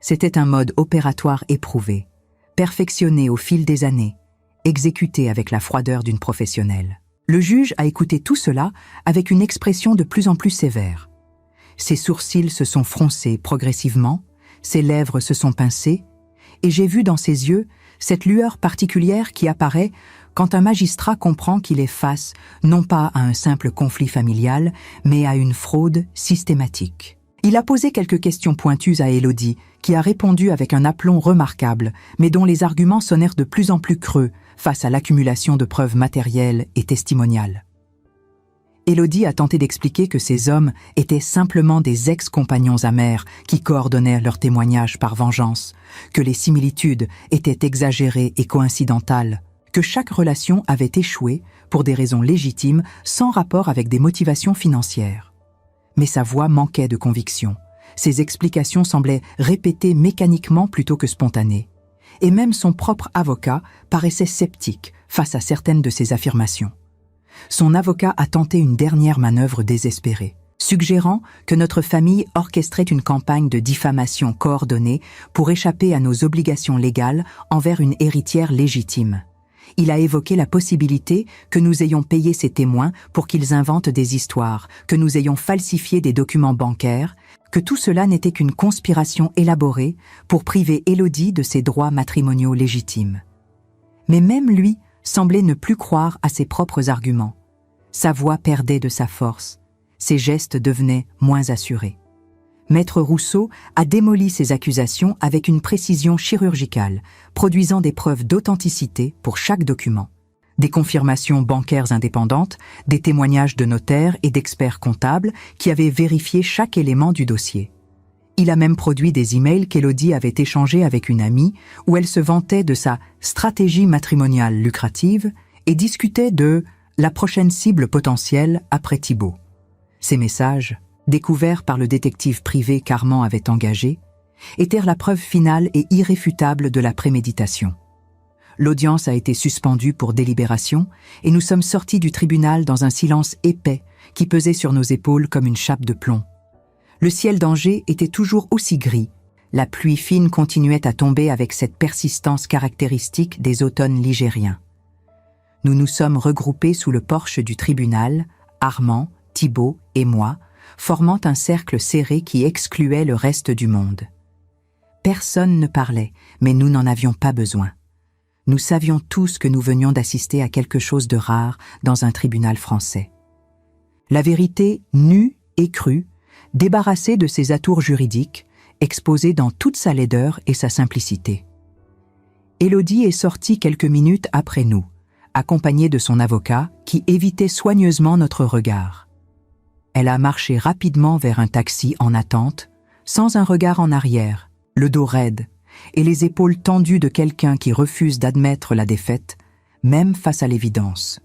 C'était un mode opératoire éprouvé, perfectionné au fil des années, exécuté avec la froideur d'une professionnelle. Le juge a écouté tout cela avec une expression de plus en plus sévère. Ses sourcils se sont froncés progressivement, ses lèvres se sont pincées, et j'ai vu dans ses yeux cette lueur particulière qui apparaît quand un magistrat comprend qu'il est face non pas à un simple conflit familial, mais à une fraude systématique. Il a posé quelques questions pointues à Élodie, qui a répondu avec un aplomb remarquable, mais dont les arguments sonnèrent de plus en plus creux face à l'accumulation de preuves matérielles et testimoniales. Élodie a tenté d'expliquer que ces hommes étaient simplement des ex-compagnons amers qui coordonnaient leurs témoignages par vengeance, que les similitudes étaient exagérées et coïncidentales, que chaque relation avait échoué pour des raisons légitimes sans rapport avec des motivations financières. Mais sa voix manquait de conviction. Ses explications semblaient répétées mécaniquement plutôt que spontanées. Et même son propre avocat paraissait sceptique face à certaines de ses affirmations. Son avocat a tenté une dernière manœuvre désespérée, suggérant que notre famille orchestrait une campagne de diffamation coordonnée pour échapper à nos obligations légales envers une héritière légitime. Il a évoqué la possibilité que nous ayons payé ces témoins pour qu'ils inventent des histoires, que nous ayons falsifié des documents bancaires, que tout cela n'était qu'une conspiration élaborée pour priver Élodie de ses droits matrimoniaux légitimes. Mais même lui semblait ne plus croire à ses propres arguments. Sa voix perdait de sa force, ses gestes devenaient moins assurés. Maître Rousseau a démoli ces accusations avec une précision chirurgicale, produisant des preuves d'authenticité pour chaque document. Des confirmations bancaires indépendantes, des témoignages de notaires et d'experts comptables qui avaient vérifié chaque élément du dossier. Il a même produit des emails qu'Élodie avait échangés avec une amie où elle se vantait de sa stratégie matrimoniale lucrative et discutait de la prochaine cible potentielle après Thibault. Ces messages, découverts par le détective privé qu'Armand avait engagé, étaient la preuve finale et irréfutable de la préméditation. L'audience a été suspendue pour délibération et nous sommes sortis du tribunal dans un silence épais qui pesait sur nos épaules comme une chape de plomb. Le ciel d'Angers était toujours aussi gris. La pluie fine continuait à tomber avec cette persistance caractéristique des automnes ligériens. Nous nous sommes regroupés sous le porche du tribunal, Armand, Thibault et moi, formant un cercle serré qui excluait le reste du monde. Personne ne parlait, mais nous n'en avions pas besoin. Nous savions tous que nous venions d'assister à quelque chose de rare dans un tribunal français. La vérité nue et crue, débarrassée de ses atours juridiques, exposée dans toute sa laideur et sa simplicité. Élodie est sortie quelques minutes après nous, accompagnée de son avocat qui évitait soigneusement notre regard. Elle a marché rapidement vers un taxi en attente, sans un regard en arrière, le dos raide et les épaules tendues de quelqu'un qui refuse d'admettre la défaite, même face à l'évidence.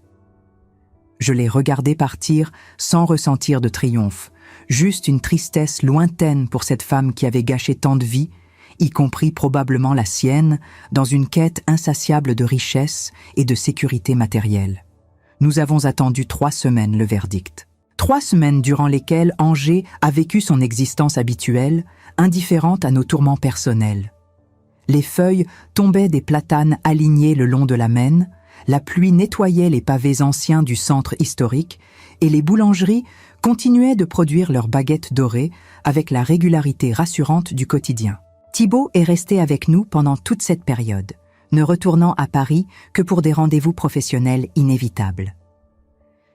Je l'ai regardée partir sans ressentir de triomphe, juste une tristesse lointaine pour cette femme qui avait gâché tant de vies, y compris probablement la sienne, dans une quête insatiable de richesse et de sécurité matérielle. Nous avons attendu 3 semaines le verdict. 3 semaines durant lesquelles Angers a vécu son existence habituelle, indifférente à nos tourments personnels. Les feuilles tombaient des platanes alignés le long de la Maine, la pluie nettoyait les pavés anciens du centre historique et les boulangeries continuaient de produire leurs baguettes dorées avec la régularité rassurante du quotidien. Thibault est resté avec nous pendant toute cette période, ne retournant à Paris que pour des rendez-vous professionnels inévitables.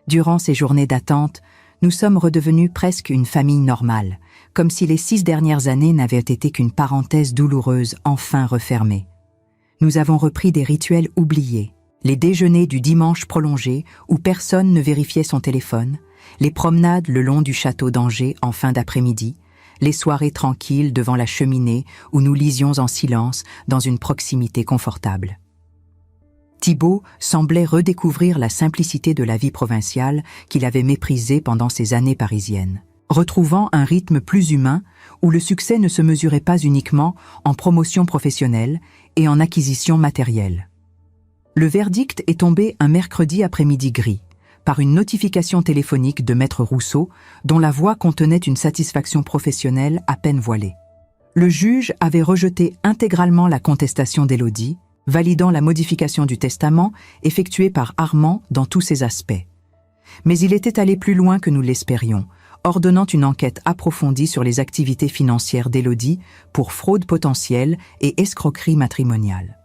Durant ces journées d'attente, nous sommes redevenus presque une famille normale, comme si les 6 dernières années n'avaient été qu'une parenthèse douloureuse enfin refermée. Nous avons repris des rituels oubliés, les déjeuners du dimanche prolongés où personne ne vérifiait son téléphone, les promenades le long du château d'Angers en fin d'après-midi, les soirées tranquilles devant la cheminée où nous lisions en silence dans une proximité confortable. Thibault semblait redécouvrir la simplicité de la vie provinciale qu'il avait méprisée pendant ses années parisiennes, retrouvant un rythme plus humain où le succès ne se mesurait pas uniquement en promotion professionnelle et en acquisition matérielle. Le verdict est tombé un mercredi après-midi gris, par une notification téléphonique de Maître Rousseau, dont la voix contenait une satisfaction professionnelle à peine voilée. Le juge avait rejeté intégralement la contestation d'Élodie, validant la modification du testament effectuée par Armand dans tous ses aspects. Mais il était allé plus loin que nous l'espérions, ordonnant une enquête approfondie sur les activités financières d'Élodie pour fraude potentielle et escroquerie matrimoniale.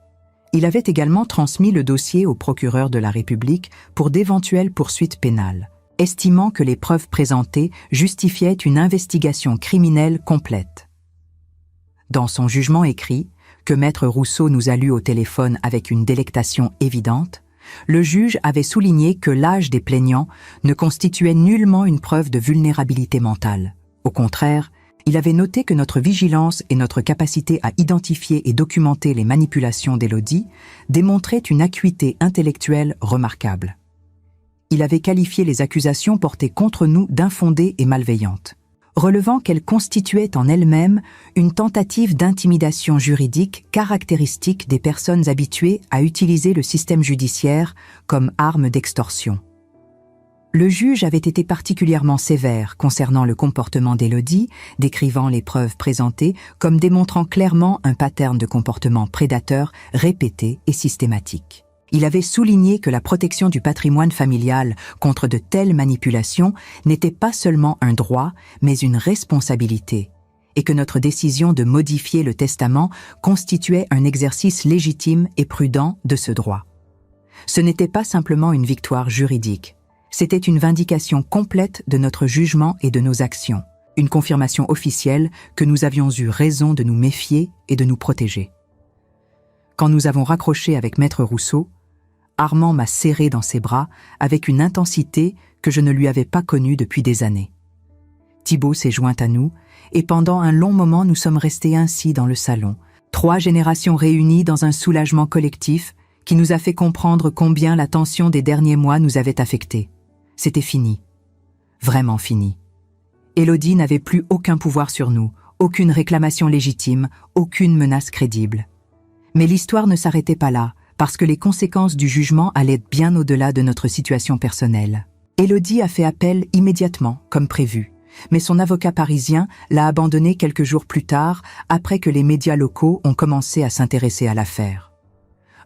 Il avait également transmis le dossier au procureur de la République pour d'éventuelles poursuites pénales, estimant que les preuves présentées justifiaient une investigation criminelle complète. Dans son jugement écrit, que Maître Rousseau nous a lu au téléphone avec une délectation évidente, le juge avait souligné que l'âge des plaignants ne constituait nullement une preuve de vulnérabilité mentale. Au contraire, il avait noté que notre vigilance et notre capacité à identifier et documenter les manipulations d'Élodie démontraient une acuité intellectuelle remarquable. Il avait qualifié les accusations portées contre nous d'infondées et malveillantes, relevant qu'elles constituaient en elles-mêmes une tentative d'intimidation juridique caractéristique des personnes habituées à utiliser le système judiciaire comme arme d'extorsion. Le juge avait été particulièrement sévère concernant le comportement d'Élodie, décrivant les preuves présentées comme démontrant clairement un pattern de comportement prédateur répété et systématique. Il avait souligné que la protection du patrimoine familial contre de telles manipulations n'était pas seulement un droit, mais une responsabilité, et que notre décision de modifier le testament constituait un exercice légitime et prudent de ce droit. Ce n'était pas simplement une victoire juridique, c'était une vindication complète de notre jugement et de nos actions, une confirmation officielle que nous avions eu raison de nous méfier et de nous protéger. Quand nous avons raccroché avec Maître Rousseau, Armand m'a serré dans ses bras avec une intensité que je ne lui avais pas connue depuis des années. Thibault s'est joint à nous, et pendant un long moment nous sommes restés ainsi dans le salon, 3 générations réunies dans un soulagement collectif qui nous a fait comprendre combien la tension des derniers mois nous avait affectés. C'était fini. Vraiment fini. Élodie n'avait plus aucun pouvoir sur nous, aucune réclamation légitime, aucune menace crédible. Mais l'histoire ne s'arrêtait pas là, parce que les conséquences du jugement allaient bien au-delà de notre situation personnelle. Élodie a fait appel immédiatement, comme prévu, mais son avocat parisien l'a abandonné quelques jours plus tard, après que les médias locaux ont commencé à s'intéresser à l'affaire.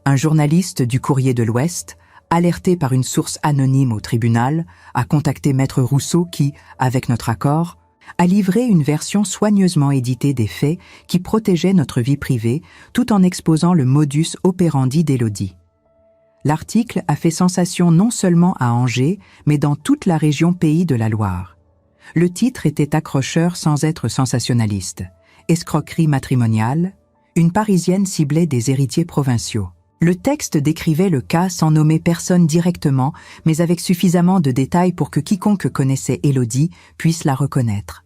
Un journaliste du Courrier de l'Ouest, alerté par une source anonyme au tribunal, a contacté Maître Rousseau qui, avec notre accord, a livré une version soigneusement éditée des faits qui protégeait notre vie privée tout en exposant le modus operandi d'Élodie. L'article a fait sensation non seulement à Angers, mais dans toute la région Pays de la Loire. Le titre était accrocheur sans être sensationnaliste. Escroquerie matrimoniale, une Parisienne ciblait des héritiers provinciaux. Le texte décrivait le cas sans nommer personne directement, mais avec suffisamment de détails pour que quiconque connaissait Élodie puisse la reconnaître.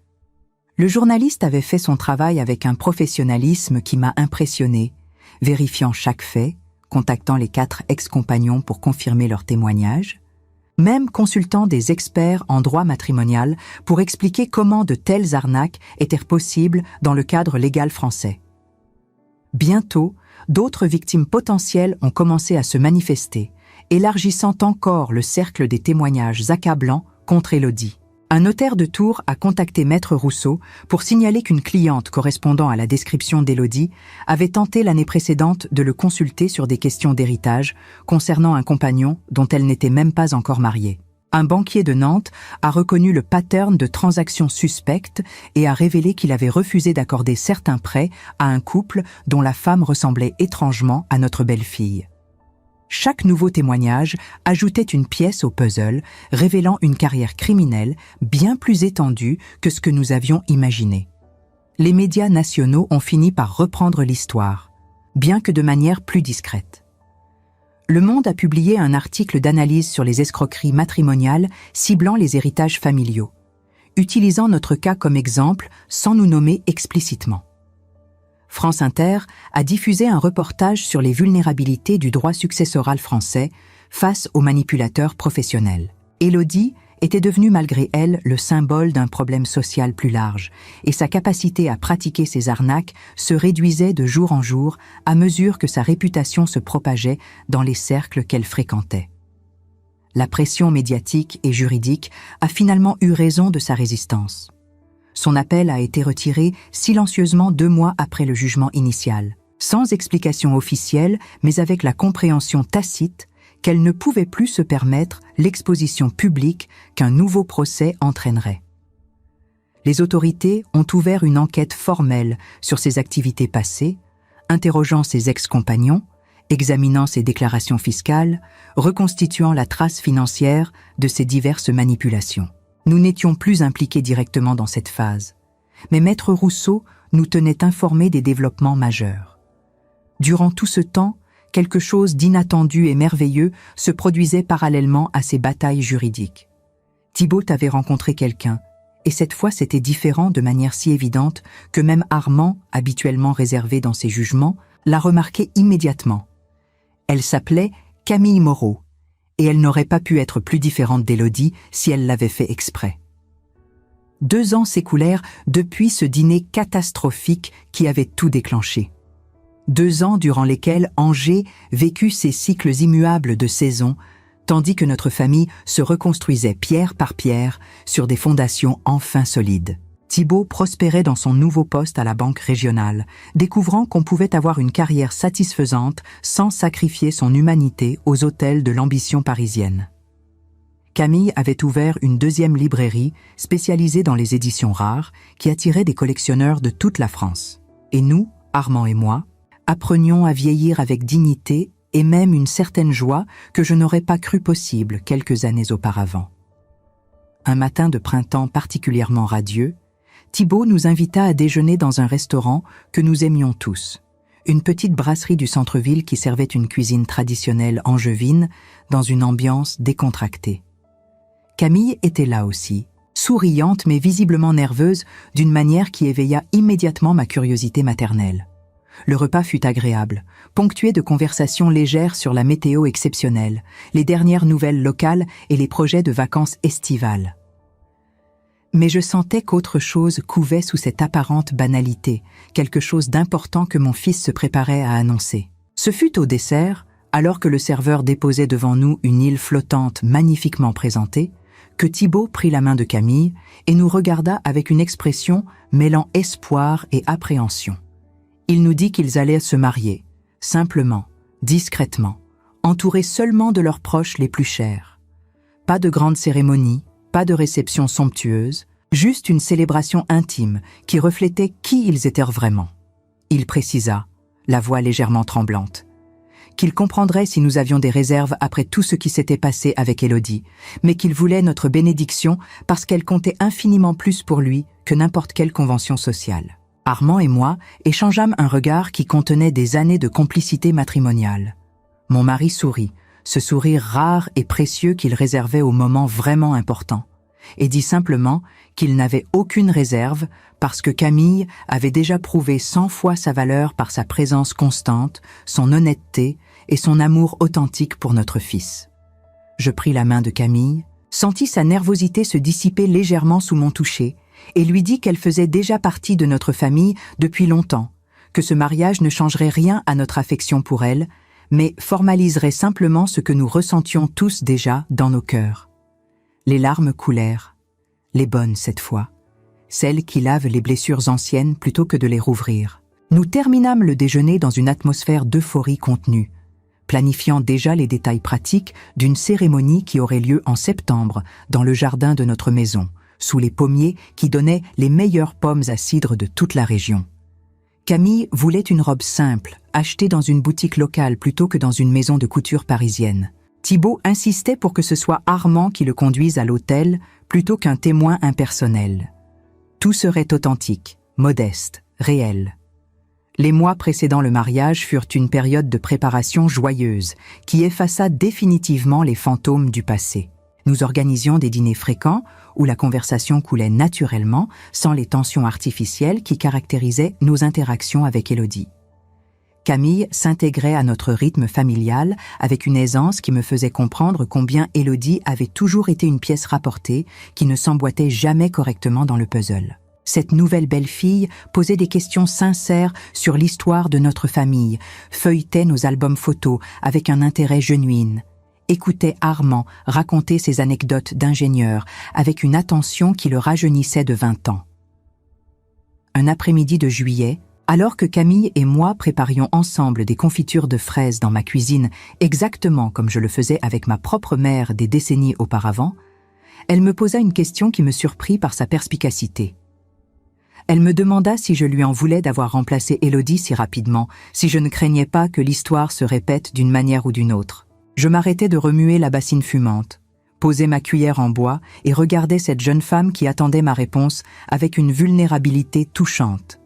Le journaliste avait fait son travail avec un professionnalisme qui m'a impressionné, vérifiant chaque fait, contactant les 4 ex-compagnons pour confirmer leurs témoignages, même consultant des experts en droit matrimonial pour expliquer comment de telles arnaques étaient possibles dans le cadre légal français. Bientôt, d'autres victimes potentielles ont commencé à se manifester, élargissant encore le cercle des témoignages accablants contre Élodie. Un notaire de Tours a contacté Maître Rousseau pour signaler qu'une cliente correspondant à la description d'Élodie avait tenté l'année précédente de le consulter sur des questions d'héritage concernant un compagnon dont elle n'était même pas encore mariée. Un banquier de Nantes a reconnu le pattern de transactions suspectes et a révélé qu'il avait refusé d'accorder certains prêts à un couple dont la femme ressemblait étrangement à notre belle-fille. Chaque nouveau témoignage ajoutait une pièce au puzzle, révélant une carrière criminelle bien plus étendue que ce que nous avions imaginé. Les médias nationaux ont fini par reprendre l'histoire, bien que de manière plus discrète. Le Monde a publié un article d'analyse sur les escroqueries matrimoniales ciblant les héritages familiaux, utilisant notre cas comme exemple sans nous nommer explicitement. France Inter a diffusé un reportage sur les vulnérabilités du droit successoral français face aux manipulateurs professionnels. Élodie était devenue malgré elle le symbole d'un problème social plus large, et sa capacité à pratiquer ces arnaques se réduisait de jour en jour à mesure que sa réputation se propageait dans les cercles qu'elle fréquentait. La pression médiatique et juridique a finalement eu raison de sa résistance. Son appel a été retiré silencieusement 2 mois après le jugement initial, sans explication officielle, mais avec la compréhension tacite qu'elle ne pouvait plus se permettre l'exposition publique qu'un nouveau procès entraînerait. Les autorités ont ouvert une enquête formelle sur ses activités passées, interrogeant ses ex-compagnons, examinant ses déclarations fiscales, reconstituant la trace financière de ses diverses manipulations. Nous n'étions plus impliqués directement dans cette phase, mais Maître Rousseau nous tenait informés des développements majeurs. Durant tout ce temps, quelque chose d'inattendu et merveilleux se produisait parallèlement à ces batailles juridiques. Thibault avait rencontré quelqu'un, et cette fois c'était différent de manière si évidente que même Armand, habituellement réservé dans ses jugements, l'a remarqué immédiatement. Elle s'appelait Camille Moreau, et elle n'aurait pas pu être plus différente d'Élodie si elle l'avait fait exprès. 2 ans s'écoulèrent depuis ce dîner catastrophique qui avait tout déclenché. 2 ans durant lesquels Angers vécut ses cycles immuables de saison, tandis que notre famille se reconstruisait pierre par pierre sur des fondations enfin solides. Thibault prospérait dans son nouveau poste à la banque régionale, découvrant qu'on pouvait avoir une carrière satisfaisante sans sacrifier son humanité aux autels de l'ambition parisienne. Camille avait ouvert une 2e librairie spécialisée dans les éditions rares qui attirait des collectionneurs de toute la France. Et nous, Armand et moi, apprenions à vieillir avec dignité et même une certaine joie que je n'aurais pas cru possible quelques années auparavant. Un matin de printemps particulièrement radieux, Thibault nous invita à déjeuner dans un restaurant que nous aimions tous, une petite brasserie du centre-ville qui servait une cuisine traditionnelle angevine dans une ambiance décontractée. Camille était là aussi, souriante mais visiblement nerveuse d'une manière qui éveilla immédiatement ma curiosité maternelle. Le repas fut agréable, ponctué de conversations légères sur la météo exceptionnelle, les dernières nouvelles locales et les projets de vacances estivales. Mais je sentais qu'autre chose couvait sous cette apparente banalité, quelque chose d'important que mon fils se préparait à annoncer. Ce fut au dessert, alors que le serveur déposait devant nous une île flottante magnifiquement présentée, que Thibaut prit la main de Camille et nous regarda avec une expression mêlant espoir et appréhension. Il nous dit qu'ils allaient se marier, simplement, discrètement, entourés seulement de leurs proches les plus chers. Pas de grande cérémonie, pas de réception somptueuse, juste une célébration intime qui reflétait qui ils étaient vraiment. Il précisa, la voix légèrement tremblante, qu'il comprendrait si nous avions des réserves après tout ce qui s'était passé avec Élodie, mais qu'il voulait notre bénédiction parce qu'elle comptait infiniment plus pour lui que n'importe quelle convention sociale. Armand et moi échangeâmes un regard qui contenait des années de complicité matrimoniale. Mon mari sourit, ce sourire rare et précieux qu'il réservait aux moments vraiment importants, et dit simplement qu'il n'avait aucune réserve parce que Camille avait déjà prouvé 100 fois sa valeur par sa présence constante, son honnêteté et son amour authentique pour notre fils. Je pris la main de Camille, sentis sa nervosité se dissiper légèrement sous mon toucher et lui dis qu'elle faisait déjà partie de notre famille depuis longtemps, que ce mariage ne changerait rien à notre affection pour elle, mais formaliserait simplement ce que nous ressentions tous déjà dans nos cœurs. Les larmes coulèrent, les bonnes cette fois, celles qui lavent les blessures anciennes plutôt que de les rouvrir. Nous terminâmes le déjeuner dans une atmosphère d'euphorie contenue, planifiant déjà les détails pratiques d'une cérémonie qui aurait lieu en septembre dans le jardin de notre maison, sous les pommiers qui donnaient les meilleures pommes à cidre de toute la région. Camille voulait une robe simple, achetée dans une boutique locale plutôt que dans une maison de couture parisienne. Thibaut insistait pour que ce soit Armand qui le conduise à l'hôtel plutôt qu'un témoin impersonnel. Tout serait authentique, modeste, réel. Les mois précédant le mariage furent une période de préparation joyeuse qui effaça définitivement les fantômes du passé. Nous organisions des dîners fréquents où la conversation coulait naturellement sans les tensions artificielles qui caractérisaient nos interactions avec Élodie. Camille s'intégrait à notre rythme familial avec une aisance qui me faisait comprendre combien Élodie avait toujours été une pièce rapportée qui ne s'emboîtait jamais correctement dans le puzzle. Cette nouvelle belle-fille posait des questions sincères sur l'histoire de notre famille, feuilletait nos albums photos avec un intérêt genuin, écoutait Armand raconter ses anecdotes d'ingénieur avec une attention qui le rajeunissait de 20 ans. Un après-midi de juillet, alors que Camille et moi préparions ensemble des confitures de fraises dans ma cuisine exactement comme je le faisais avec ma propre mère des décennies auparavant, elle me posa une question qui me surprit par sa perspicacité. Elle me demanda si je lui en voulais d'avoir remplacé Élodie si rapidement, si je ne craignais pas que l'histoire se répète d'une manière ou d'une autre. Je m'arrêtais de remuer la bassine fumante, posais ma cuillère en bois et regardais cette jeune femme qui attendait ma réponse avec une vulnérabilité touchante.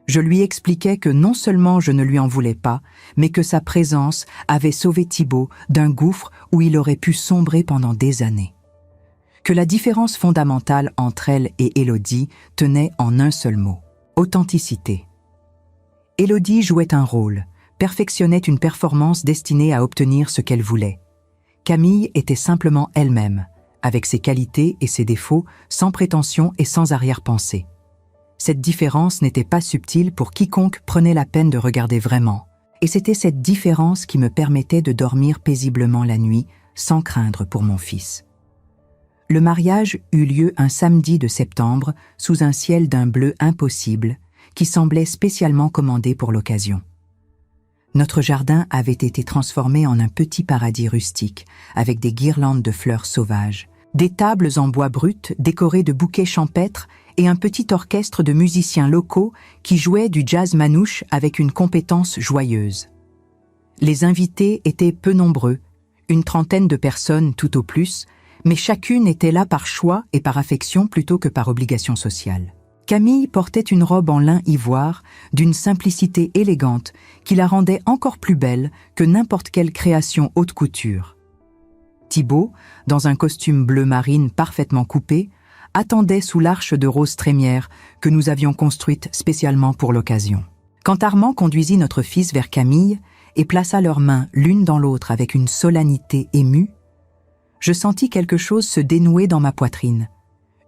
Je lui expliquais que non seulement je ne lui en voulais pas, mais que sa présence avait sauvé Thibaut d'un gouffre où il aurait pu sombrer pendant des années. Que la différence fondamentale entre elle et Élodie tenait en un seul mot, authenticité. Élodie jouait un rôle, perfectionnait une performance destinée à obtenir ce qu'elle voulait. Camille était simplement elle-même, avec ses qualités et ses défauts, sans prétention et sans arrière-pensée. Cette différence n'était pas subtile pour quiconque prenait la peine de regarder vraiment, et c'était cette différence qui me permettait de dormir paisiblement la nuit, sans craindre pour mon fils. Le mariage eut lieu un samedi de septembre sous un ciel d'un bleu impossible qui semblait spécialement commandé pour l'occasion. Notre jardin avait été transformé en un petit paradis rustique avec des guirlandes de fleurs sauvages, des tables en bois brut décorées de bouquets champêtres et un petit orchestre de musiciens locaux qui jouaient du jazz manouche avec une compétence joyeuse. Les invités étaient peu nombreux, une trentaine de personnes tout au plus, mais chacune était là par choix et par affection plutôt que par obligation sociale. Camille portait une robe en lin ivoire d'une simplicité élégante qui la rendait encore plus belle que n'importe quelle création haute couture. Thibaut, dans un costume bleu marine parfaitement coupé, attendait sous l'arche de rose trémière que nous avions construite spécialement pour l'occasion. Quand Armand conduisit notre fils vers Camille et plaça leurs mains l'une dans l'autre avec une solennité émue, je sentis quelque chose se dénouer dans ma poitrine,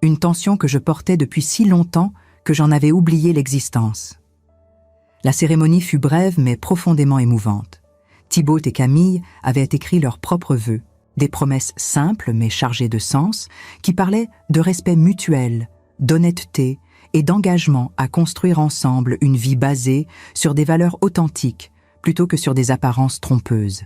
une tension que je portais depuis si longtemps que j'en avais oublié l'existence. La cérémonie fut brève mais profondément émouvante. Thibaut et Camille avaient écrit leurs propres vœux, des promesses simples mais chargées de sens, qui parlaient de respect mutuel, d'honnêteté et d'engagement à construire ensemble une vie basée sur des valeurs authentiques plutôt que sur des apparences trompeuses.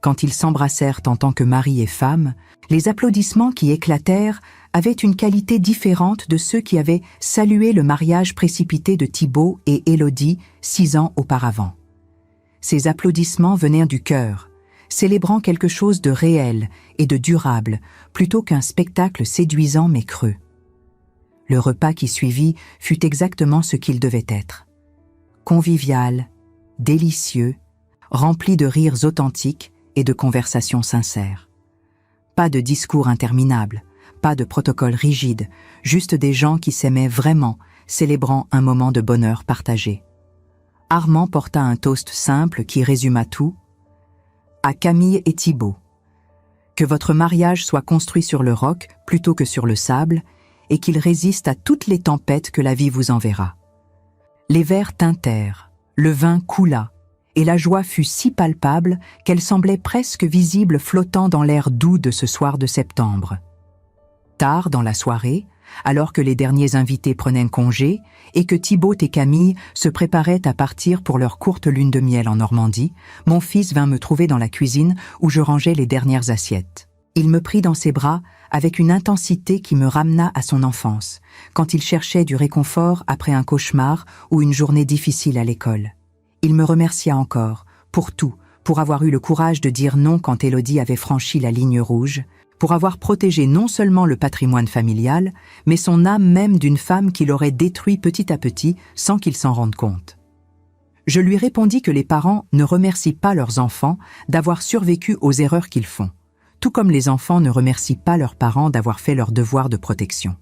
Quand ils s'embrassèrent en tant que mari et femme, les applaudissements qui éclatèrent avaient une qualité différente de ceux qui avaient salué le mariage précipité de Thibaut et Élodie 6 ans auparavant. Ces applaudissements venaient du cœur, célébrant quelque chose de réel et de durable, plutôt qu'un spectacle séduisant mais creux. Le repas qui suivit fut exactement ce qu'il devait être. Convivial, délicieux, rempli de rires authentiques et de conversations sincères. Pas de discours interminables, pas de protocole rigide, juste des gens qui s'aimaient vraiment, célébrant un moment de bonheur partagé. Armand porta un toast simple qui résuma tout. À Camille et Thibaut. Que votre mariage soit construit sur le roc plutôt que sur le sable et qu'il résiste à toutes les tempêtes que la vie vous enverra. Les verres tintèrent, le vin coula, et la joie fut si palpable qu'elle semblait presque visible flottant dans l'air doux de ce soir de septembre. Tard dans la soirée, alors que les derniers invités prenaient congé et que Thibaut et Camille se préparaient à partir pour leur courte lune de miel en Normandie, mon fils vint me trouver dans la cuisine où je rangeais les dernières assiettes. Il me prit dans ses bras avec une intensité qui me ramena à son enfance, quand il cherchait du réconfort après un cauchemar ou une journée difficile à l'école. Il me remercia encore, pour tout, pour avoir eu le courage de dire non quand Élodie avait franchi la ligne rouge, pour avoir protégé non seulement le patrimoine familial, mais son âme même d'une femme qu'il aurait détruit petit à petit sans qu'il s'en rende compte. Je lui répondis que les parents ne remercient pas leurs enfants d'avoir survécu aux erreurs qu'ils font, tout comme les enfants ne remercient pas leurs parents d'avoir fait leur devoir de protection.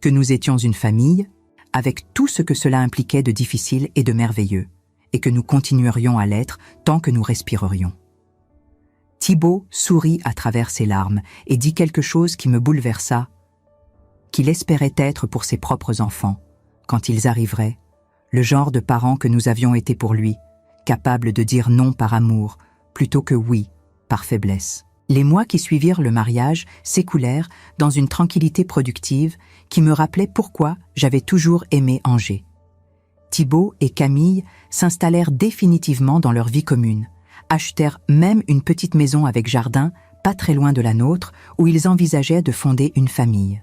Que nous étions une famille, avec tout ce que cela impliquait de difficile et de merveilleux, et que nous continuerions à l'être tant que nous respirerions. Thibaut sourit à travers ses larmes et dit quelque chose qui me bouleversa, qu'il espérait être pour ses propres enfants, quand ils arriveraient, le genre de parents que nous avions été pour lui, capables de dire non par amour, plutôt que oui par faiblesse. Les mois qui suivirent le mariage s'écoulèrent dans une tranquillité productive qui me rappelait pourquoi j'avais toujours aimé Angers. Thibaut et Camille s'installèrent définitivement dans leur vie commune, achetèrent même une petite maison avec jardin, pas très loin de la nôtre, où ils envisageaient de fonder une famille.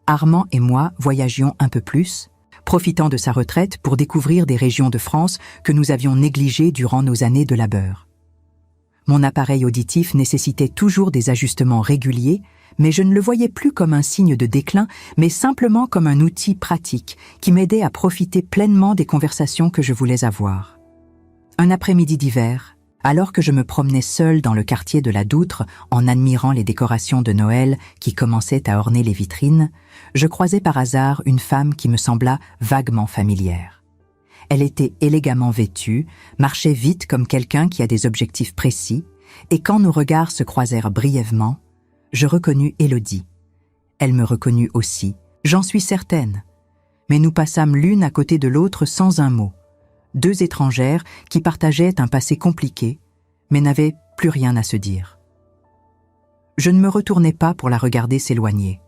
Armand et moi voyagions un peu plus, profitant de sa retraite pour découvrir des régions de France que nous avions négligées durant nos années de labeur. Mon appareil auditif nécessitait toujours des ajustements réguliers, mais je ne le voyais plus comme un signe de déclin, mais simplement comme un outil pratique qui m'aidait à profiter pleinement des conversations que je voulais avoir. Un après-midi d'hiver, alors que je me promenais seule dans le quartier de la Doutre en admirant les décorations de Noël qui commençaient à orner les vitrines, je croisai par hasard une femme qui me sembla vaguement familière. Elle était élégamment vêtue, marchait vite comme quelqu'un qui a des objectifs précis, et quand nos regards se croisèrent brièvement, je reconnus Élodie. Elle me reconnut aussi, j'en suis certaine. Mais nous passâmes l'une à côté de l'autre sans un mot. 2 étrangères qui partageaient un passé compliqué, mais n'avaient plus rien à se dire. Je ne me retournai pas pour la regarder s'éloigner.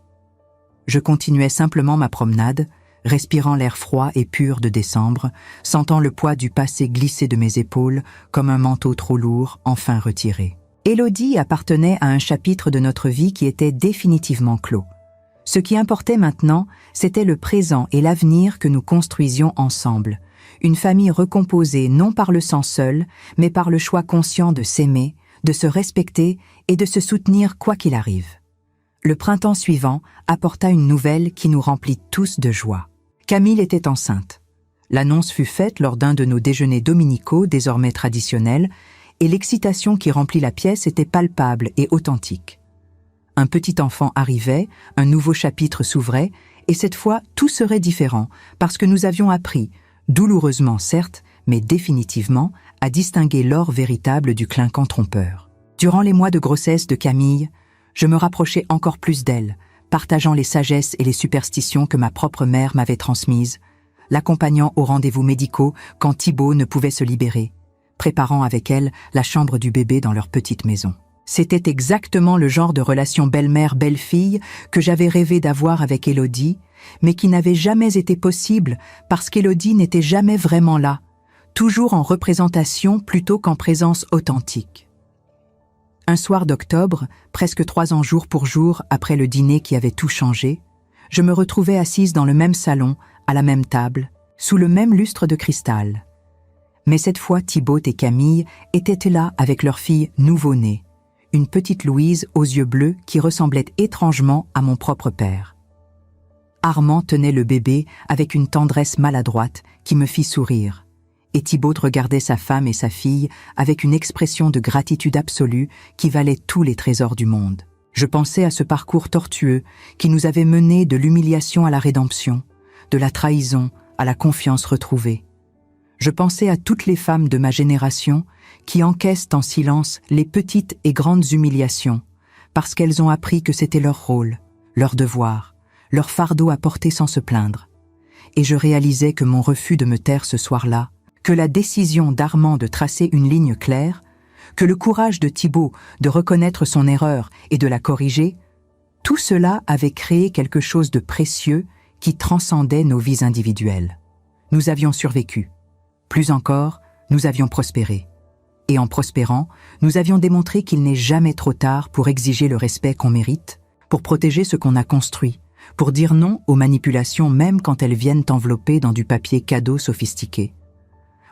Je continuais simplement ma promenade, respirant l'air froid et pur de décembre, sentant le poids du passé glisser de mes épaules comme un manteau trop lourd, enfin retiré. Élodie appartenait à un chapitre de notre vie qui était définitivement clos. Ce qui importait maintenant, c'était le présent et l'avenir que nous construisions ensemble. Une famille recomposée non par le sang seul, mais par le choix conscient de s'aimer, de se respecter et de se soutenir quoi qu'il arrive. Le printemps suivant apporta une nouvelle qui nous remplit tous de joie. Camille était enceinte. L'annonce fut faite lors d'un de nos déjeuners dominicaux désormais traditionnels, et l'excitation qui remplit la pièce était palpable et authentique. Un petit enfant arrivait, un nouveau chapitre s'ouvrait, et cette fois tout serait différent, parce que nous avions appris, douloureusement certes, mais définitivement, à distinguer l'or véritable du clinquant trompeur. Durant les mois de grossesse de Camille, je me rapprochais encore plus d'elle, partageant les sagesses et les superstitions que ma propre mère m'avait transmises, l'accompagnant aux rendez-vous médicaux quand Thibaut ne pouvait se libérer, préparant avec elle la chambre du bébé dans leur petite maison. C'était exactement le genre de relation belle-mère-belle-fille que j'avais rêvé d'avoir avec Élodie, mais qui n'avait jamais été possible parce qu'Élodie n'était jamais vraiment là, toujours en représentation plutôt qu'en présence authentique. Un soir d'octobre, presque 3 ans jour pour jour après le dîner qui avait tout changé, je me retrouvais assise dans le même salon, à la même table, sous le même lustre de cristal. Mais cette fois, Thibaut et Camille étaient là avec leur fille nouveau-née, une petite Louise aux yeux bleus qui ressemblait étrangement à mon propre père. Armand tenait le bébé avec une tendresse maladroite qui me fit sourire, et Thibaut regardait sa femme et sa fille avec une expression de gratitude absolue qui valait tous les trésors du monde. Je pensais à ce parcours tortueux qui nous avait menés de l'humiliation à la rédemption, de la trahison à la confiance retrouvée. Je pensais à toutes les femmes de ma génération qui encaissent en silence les petites et grandes humiliations, parce qu'elles ont appris que c'était leur rôle, leur devoir, leur fardeau à porter sans se plaindre. Et je réalisais que mon refus de me taire ce soir-là, que la décision d'Armand de tracer une ligne claire, que le courage de Thibaut de reconnaître son erreur et de la corriger, tout cela avait créé quelque chose de précieux qui transcendait nos vies individuelles. Nous avions survécu. Plus encore, nous avions prospéré. Et en prospérant, nous avions démontré qu'il n'est jamais trop tard pour exiger le respect qu'on mérite, pour protéger ce qu'on a construit, pour dire non aux manipulations même quand elles viennent enveloppées dans du papier cadeau sophistiqué.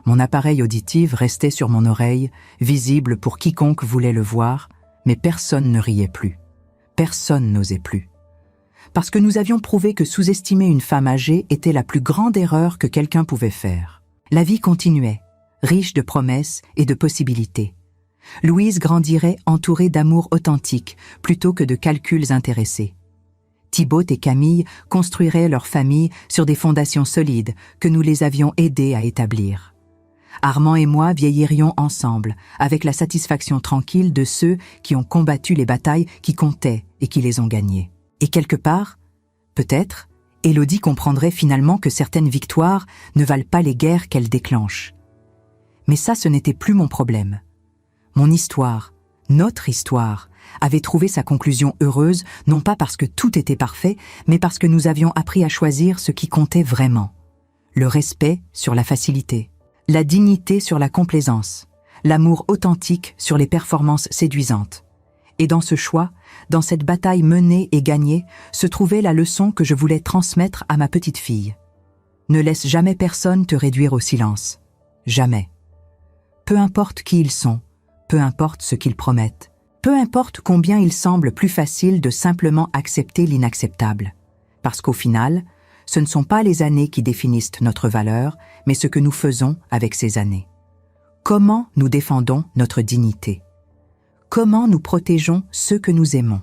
Mon appareil auditif restait sur mon oreille, visible pour quiconque voulait le voir, mais personne ne riait plus. Personne n'osait plus. Parce que nous avions prouvé que sous-estimer une femme âgée était la plus grande erreur que quelqu'un pouvait faire. La vie continuait, riche de promesses et de possibilités. Louise grandirait entourée d'amour authentique plutôt que de calculs intéressés. Thibaut et Camille construiraient leur famille sur des fondations solides que nous les avions aidés à établir. Armand et moi vieillirions ensemble, avec la satisfaction tranquille de ceux qui ont combattu les batailles qui comptaient et qui les ont gagnées. Et quelque part, peut-être, Élodie comprendrait finalement que certaines victoires ne valent pas les guerres qu'elles déclenchent. Mais ça, ce n'était plus mon problème. Mon histoire, notre histoire, avait trouvé sa conclusion heureuse, non pas parce que tout était parfait, mais parce que nous avions appris à choisir ce qui comptait vraiment. Le respect sur la facilité, la dignité sur la complaisance, l'amour authentique sur les performances séduisantes. Et dans ce choix, dans cette bataille menée et gagnée, se trouvait la leçon que je voulais transmettre à ma petite fille. Ne laisse jamais personne te réduire au silence. Jamais. Peu importe qui ils sont, peu importe ce qu'ils promettent, peu importe combien il semble plus facile de simplement accepter l'inacceptable. Parce qu'au final, ce ne sont pas les années qui définissent notre valeur, mais ce que nous faisons avec ces années. Comment nous défendons notre dignité? Comment nous protégeons ceux que nous aimons?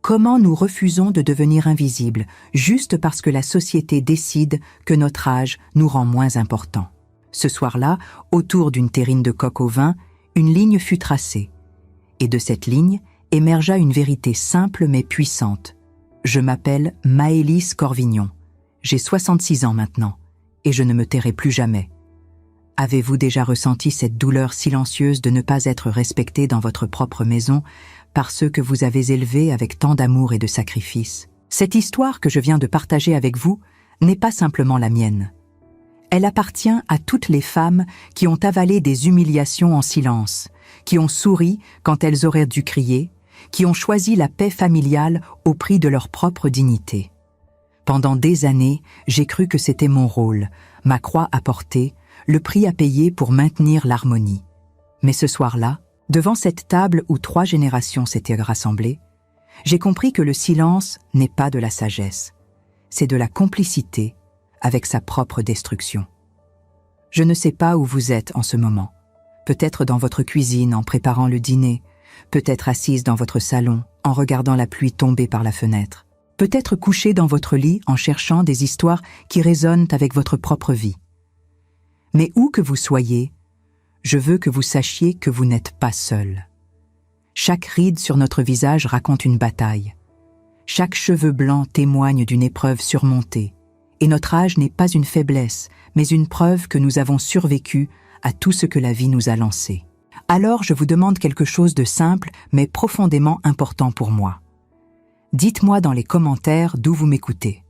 Comment nous refusons de devenir invisibles, juste parce que la société décide que notre âge nous rend moins importants? Ce soir-là, autour d'une terrine de coq au vin, une ligne fut tracée. Et de cette ligne émergea une vérité simple mais puissante. Je m'appelle Maëlys Corvignon. J'ai 66 ans maintenant, et je ne me tairai plus jamais. Avez-vous déjà ressenti cette douleur silencieuse de ne pas être respecté dans votre propre maison par ceux que vous avez élevés avec tant d'amour et de sacrifice? Cette histoire que je viens de partager avec vous n'est pas simplement la mienne. Elle appartient à toutes les femmes qui ont avalé des humiliations en silence, qui ont souri quand elles auraient dû crier, qui ont choisi la paix familiale au prix de leur propre dignité. Pendant des années, j'ai cru que c'était mon rôle, ma croix à porter, le prix à payer pour maintenir l'harmonie. Mais ce soir-là, devant cette table où 3 générations s'étaient rassemblées, j'ai compris que le silence n'est pas de la sagesse, c'est de la complicité avec sa propre destruction. Je ne sais pas où vous êtes en ce moment, peut-être dans votre cuisine en préparant le dîner, peut-être assise dans votre salon en regardant la pluie tomber par la fenêtre, peut-être couché dans votre lit en cherchant des histoires qui résonnent avec votre propre vie. Mais où que vous soyez, je veux que vous sachiez que vous n'êtes pas seul. Chaque ride sur notre visage raconte une bataille. Chaque cheveu blanc témoigne d'une épreuve surmontée. Et notre âge n'est pas une faiblesse, mais une preuve que nous avons survécu à tout ce que la vie nous a lancé. Alors je vous demande quelque chose de simple mais profondément important pour moi. Dites-moi dans les commentaires d'où vous m'écoutez.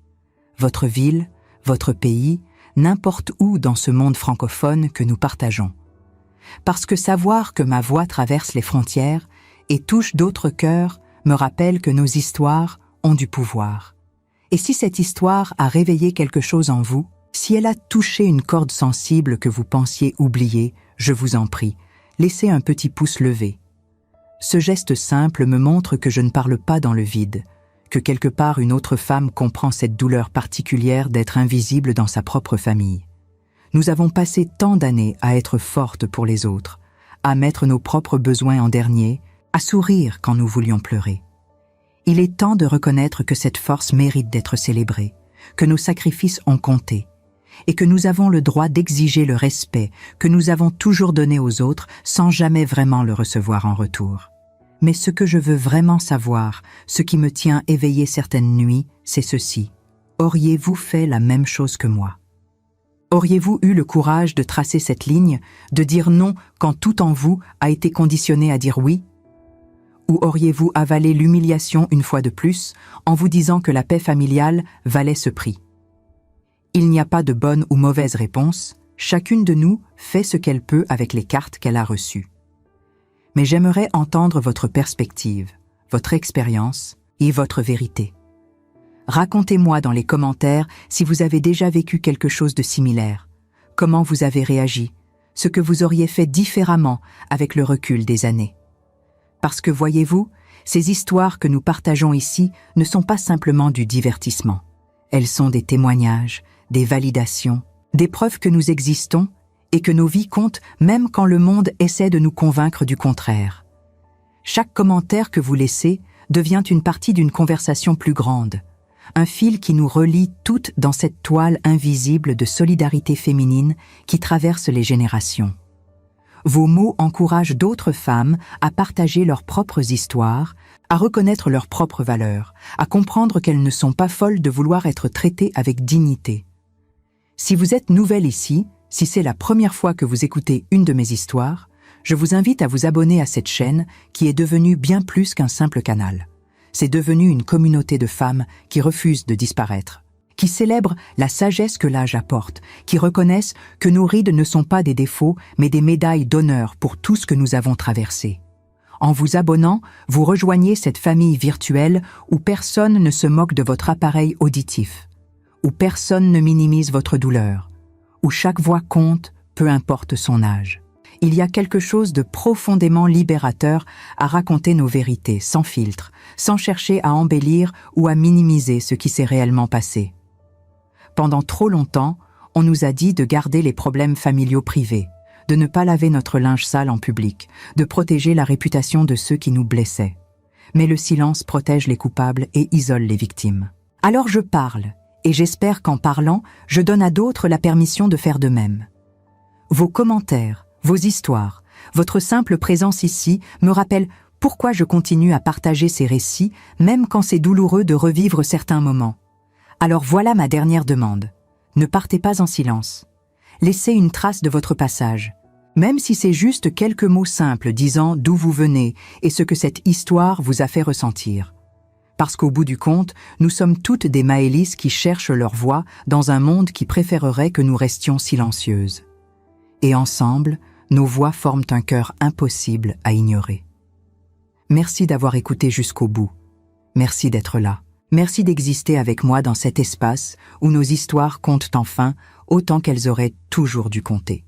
Votre ville, votre pays, n'importe où dans ce monde francophone que nous partageons. Parce que savoir que ma voix traverse les frontières et touche d'autres cœurs me rappelle que nos histoires ont du pouvoir. Et si cette histoire a réveillé quelque chose en vous, si elle a touché une corde sensible que vous pensiez oublier, je vous en prie, laissez un petit pouce levé. Ce geste simple me montre que je ne parle pas dans le vide, que quelque part une autre femme comprend cette douleur particulière d'être invisible dans sa propre famille. Nous avons passé tant d'années à être fortes pour les autres, à mettre nos propres besoins en dernier, à sourire quand nous voulions pleurer. Il est temps de reconnaître que cette force mérite d'être célébrée, que nos sacrifices ont compté, et que nous avons le droit d'exiger le respect que nous avons toujours donné aux autres sans jamais vraiment le recevoir en retour. Mais ce que je veux vraiment savoir, ce qui me tient éveillé certaines nuits, c'est ceci. Auriez-vous fait la même chose que moi? Auriez-vous eu le courage de tracer cette ligne, de dire non quand tout en vous a été conditionné à dire oui? Ou auriez-vous avalé l'humiliation une fois de plus en vous disant que la paix familiale valait ce prix? Il n'y a pas de bonne ou mauvaise réponse, chacune de nous fait ce qu'elle peut avec les cartes qu'elle a reçues. Mais j'aimerais entendre votre perspective, votre expérience et votre vérité. Racontez-moi dans les commentaires si vous avez déjà vécu quelque chose de similaire, comment vous avez réagi, ce que vous auriez fait différemment avec le recul des années. Parce que voyez-vous, ces histoires que nous partageons ici ne sont pas simplement du divertissement. Elles sont des témoignages, des validations, des preuves que nous existons et que nos vies comptent même quand le monde essaie de nous convaincre du contraire. Chaque commentaire que vous laissez devient une partie d'une conversation plus grande, un fil qui nous relie toutes dans cette toile invisible de solidarité féminine qui traverse les générations. Vos mots encouragent d'autres femmes à partager leurs propres histoires, à reconnaître leurs propres valeurs, à comprendre qu'elles ne sont pas folles de vouloir être traitées avec dignité. Si vous êtes nouvelle ici, si c'est la première fois que vous écoutez une de mes histoires, je vous invite à vous abonner à cette chaîne qui est devenue bien plus qu'un simple canal. C'est devenu une communauté de femmes qui refusent de disparaître, qui célèbrent la sagesse que l'âge apporte, qui reconnaissent que nos rides ne sont pas des défauts, mais des médailles d'honneur pour tout ce que nous avons traversé. En vous abonnant, vous rejoignez cette famille virtuelle où personne ne se moque de votre appareil auditif, où personne ne minimise votre douleur, où chaque voix compte, peu importe son âge. Il y a quelque chose de profondément libérateur à raconter nos vérités, sans filtre, sans chercher à embellir ou à minimiser ce qui s'est réellement passé. Pendant trop longtemps, on nous a dit de garder les problèmes familiaux privés, de ne pas laver notre linge sale en public, de protéger la réputation de ceux qui nous blessaient. Mais le silence protège les coupables et isole les victimes. Alors je parle, et j'espère qu'en parlant, je donne à d'autres la permission de faire de même. Vos commentaires, vos histoires, votre simple présence ici me rappellent pourquoi je continue à partager ces récits, même quand c'est douloureux de revivre certains moments. Alors voilà ma dernière demande. Ne partez pas en silence. Laissez une trace de votre passage. Même si c'est juste quelques mots simples disant d'où vous venez et ce que cette histoire vous a fait ressentir. Parce qu'au bout du compte, nous sommes toutes des Maëlys qui cherchent leur voix dans un monde qui préférerait que nous restions silencieuses. Et ensemble, nos voix forment un cœur impossible à ignorer. Merci d'avoir écouté jusqu'au bout. Merci d'être là. Merci d'exister avec moi dans cet espace où nos histoires comptent enfin autant qu'elles auraient toujours dû compter.